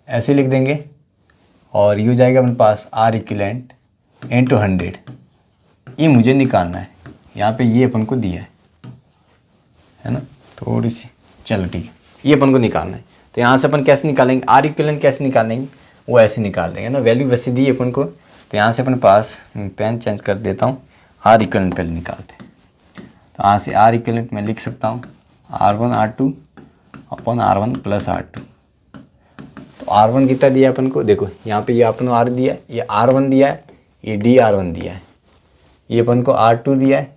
ऐसे लिख देंगे, और ये हो जाएगा अपने पास आर इक्विवेलेंट इंटू 100, ये मुझे निकालना है। यहाँ पे ये अपन को दिया है ना, थोड़ी सी, चलो ठीक है, ये अपन को निकालना है। तो यहाँ से अपन कैसे निकालेंगे, आर इक्विवेलेंट कैसे निकालेंगे, वो ऐसे निकाल देंगे ना, वैल्यू वैसे दी अपन को। तो यहाँ से अपने पास, पेन चेंज कर देता हूँ, आर इक्विवेलेंट पहले निकालते हैं। तो यहाँ से आर इक्विवेलेंट मैं लिख सकता हूँ r1 r2 upon r1 plus r2। तो r1 कितना दिया अपन को, देखो यहाँ पे ये अपन को r दिया है, ये r1 दिया है, ये dr1 दिया है, ये अपन को r2 दिया है,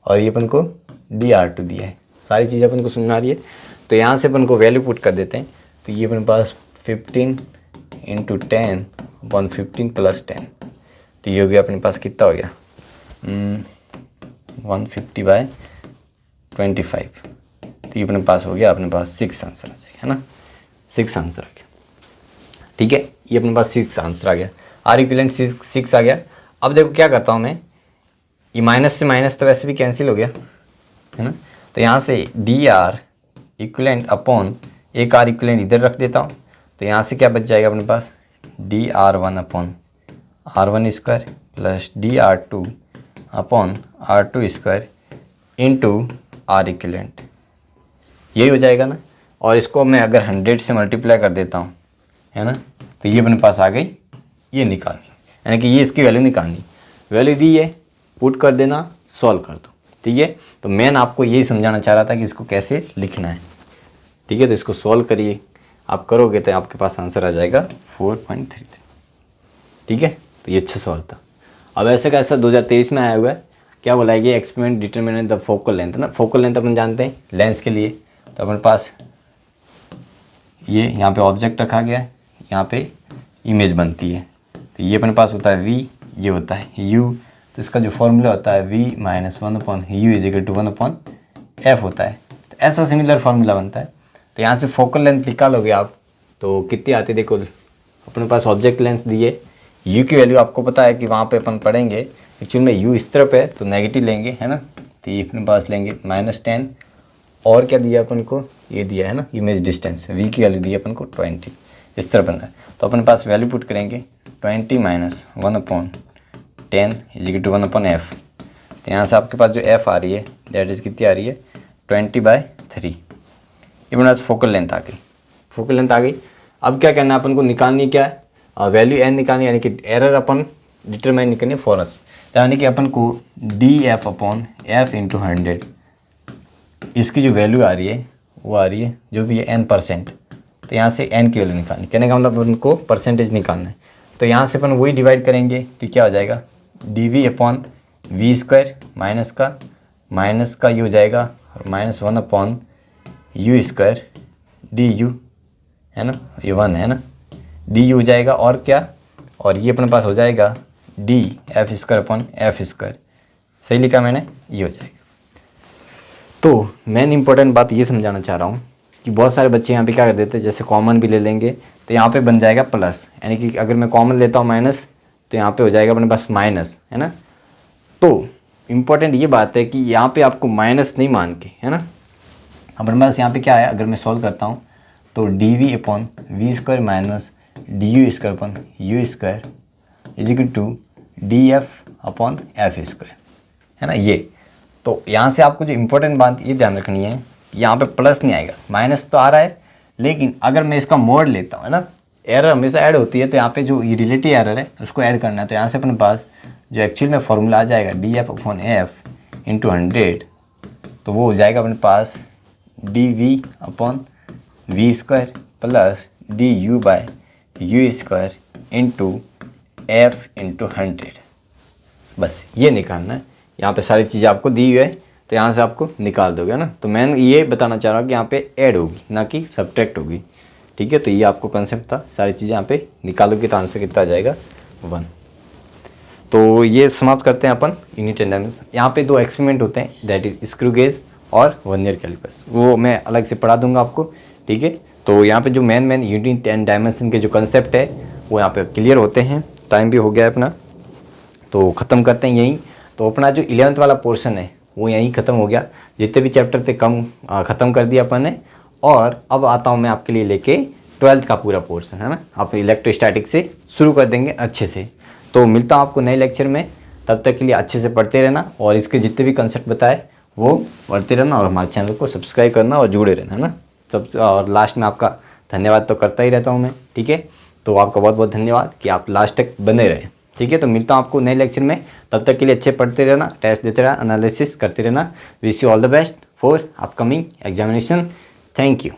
और ये अपन को dr2 दिया है। सारी चीज़ें अपन को सुनना रही है। तो यहाँ से अपन को वैल्यू पुट कर देते हैं। तो ये अपने पास 15 इंटू 10 अपॉन 15 प्लस 10, तो ये हो गया अपने पास कितना हो गया 150/25। तो ये अपने पास हो गया, अपने पास 6 आंसर आ जाएगा, है ना, 6 आंसर आ गया, ठीक है। ये अपने पास 6 आंसर आ गया, आर इक्विवेलेंट 6 आ गया। अब देखो क्या करता हूँ मैं, ये माइनस से माइनस तो वैसे भी कैंसिल हो गया, है ना। तो यहाँ से डी आर इक्विवेलेंट अपॉन एक आर इक्विवेलेंट इधर रख देता हूँ। तो यहाँ से क्या बच जाएगा अपने पास, dr1 upon r1 square plus dr2 upon r2 square into r equivalent, यही हो जाएगा ना। और इसको मैं अगर 100 से मल्टीप्लाई कर देता हूँ, है ना, तो ये अपने पास आ गई, ये निकालनी, यानी कि ये इसकी वैल्यू निकालनी, वैल्यू दी है, पुट कर देना, सॉल्व कर दो, ठीक है। तो मैं आपको यही समझाना चाह रहा था कि इसको कैसे लिखना है, ठीक है। तो इसको सॉल्व करिए, आप करोगे तो आपके पास आंसर आ जाएगा 4.33, ठीक है। तो ये अच्छा सवाल था। अब ऐसे का ऐसा 2023 में आया हुआ है क्या बोला है कि experiment determine the focal length, है ना। फोकल लेंथ अपन जानते हैं लेंस के लिए, तो अपने पास ये यहाँ पे ऑब्जेक्ट रखा गया है, यहाँ पे इमेज बनती है, तो ये अपने पास होता है v, ये होता है u, तो इसका जो फॉर्मूला होता है v minus 1/u is equal to 1/f होता है। तो ऐसा सिमिलर फार्मूला बनता है। तो यहाँ से फोकल लेंथ निकालोगे आप तो कितनी आती है, देखो अपने पास ऑब्जेक्ट लेंस दिए, u की वैल्यू आपको पता है कि वहाँ पे अपन पढ़ेंगे एक्चुअल में u इस तरफ है तो नेगेटिव लेंगे, है ना। तो ये अपने पास लेंगे -10, और क्या दिया अपन को, ये दिया है ना इमेज डिस्टेंस, v की वैल्यू दी अपन को 20, इस तरह बनना है। तो अपने पास वैल्यू पुट करेंगे 20 minus 1/10 is equal to 1/f। तो यहाँ से आपके पास जो f आ रही है दैट इज़ कितनी आ रही है 20/3। ये अपने पास फोकल लेंथ आ गई, फोकल लेंथ आ गई। अब क्या करना है अपन को, निकालनी क्या है, वैल्यू n निकालनी, यानी कि एरर अपन डिटरमाइन करनी फॉर अस, यानी कि अपन को df/f इंटू 100, इसकी जो वैल्यू आ रही है वो आ रही है जो भी है n%। तो यहाँ से n की वैल्यू निकालनी, कहने का मतलब अपन को परसेंटेज निकालना है। तो यहाँ से अपन वही डिवाइड करेंगे तो क्या हो जाएगा dv/v² माइनस का ये हो जाएगा और -1/u² du, है ना, ये 1 है ना, du हो जाएगा, और क्या, और ये अपने पास हो जाएगा df²/f²। सही लिखा मैंने, ये हो जाएगा। तो मेन इंपॉर्टेंट बात ये समझाना चाह रहा हूँ कि बहुत सारे बच्चे यहाँ पे क्या कर देते हैं, जैसे कॉमन भी ले लेंगे तो यहाँ पे बन जाएगा प्लस, यानी कि अगर मैं कॉमन लेता हूँ माइनस तो यहाँ पे हो जाएगा अपने पास माइनस, है ना। तो इम्पॉर्टेंट ये बात है कि यहाँ पे आपको माइनस नहीं मान के, है ना, अपने पास यहाँ पे क्या है, अगर मैं सॉल्व करता हूँ तो dv/v² minus du²/u² is equal to df/f², है ना। ये तो यहाँ से आपको जो इम्पोर्टेंट बात ये ध्यान रखनी है, यहाँ पे प्लस नहीं आएगा, माइनस तो आ रहा है, लेकिन अगर मैं इसका मोड लेता हूँ, है ना, एरर हमेशा ऐड होती है, तो यहाँ पे जो रिलेटिव एरर है उसको ऐड करना है। तो यहाँ से अपने पास जो एक्चुअल में फॉर्मूला आ जाएगा df/f इंटू 100, तो वो हो जाएगा अपने पास dv/v² plus du/u² into f into 100। बस ये निकालना है, यहाँ पे सारी चीज़ें आपको दी हुई है तो यहाँ से आपको निकाल दोगे, है ना। तो मैं ये बताना चाह रहा हूँ कि यहाँ पे ऐड होगी ना कि सब्ट्रैक्ट होगी, ठीक है। तो ये आपको कंसेप्ट था, सारी चीज़ें यहाँ पे निकालोगे तो आंसर कितना आ जाएगा 1। तो ये समाप्त करते हैं अपन यूनिट एंड डायमेंशन। यहाँ पे 2 एक्सपेरिमेंट होते हैं, दैट इज स्क्रू गेज और वर्नियर कैलिपर्स, वो मैं अलग से पढ़ा दूंगा आपको, ठीक है। तो यहाँ पे जो मेन यूनिट एंड डायमेंशन के जो कंसेप्ट है वो यहाँ पे क्लियर होते हैं। टाइम भी हो गया है अपना, तो ख़त्म करते हैं यहीं। तो अपना जो 11th वाला पोर्शन है वो यहीं ख़त्म हो गया, जितने भी चैप्टर थे कम ख़त्म कर दिया अपन ने। और अब आता हूँ मैं आपके लिए लेके 12th का पूरा पोर्शन, है ना। आप इलेक्ट्रोस्टैटिक से शुरू कर देंगे अच्छे से। तो मिलता हूँ आपको नए लेक्चर में, तब तक के लिए अच्छे से पढ़ते रहना और इसके जितने भी कंसेप्ट बताए वो पढ़ते रहना और हमारे चैनल को सब्सक्राइब करना और जुड़े रहना, है ना। सब और लास्ट में आपका धन्यवाद तो करता ही रहता हूँ मैं, ठीक है। तो आपका बहुत बहुत धन्यवाद कि आप लास्ट तक बने रहे, ठीक है। तो मिलता हूँ आपको नए लेक्चर में, तब तक के लिए अच्छे पढ़ते रहना, टेस्ट देते रहना, एनालिसिस करते रहना। Wish you all the best for upcoming examination. Thank you.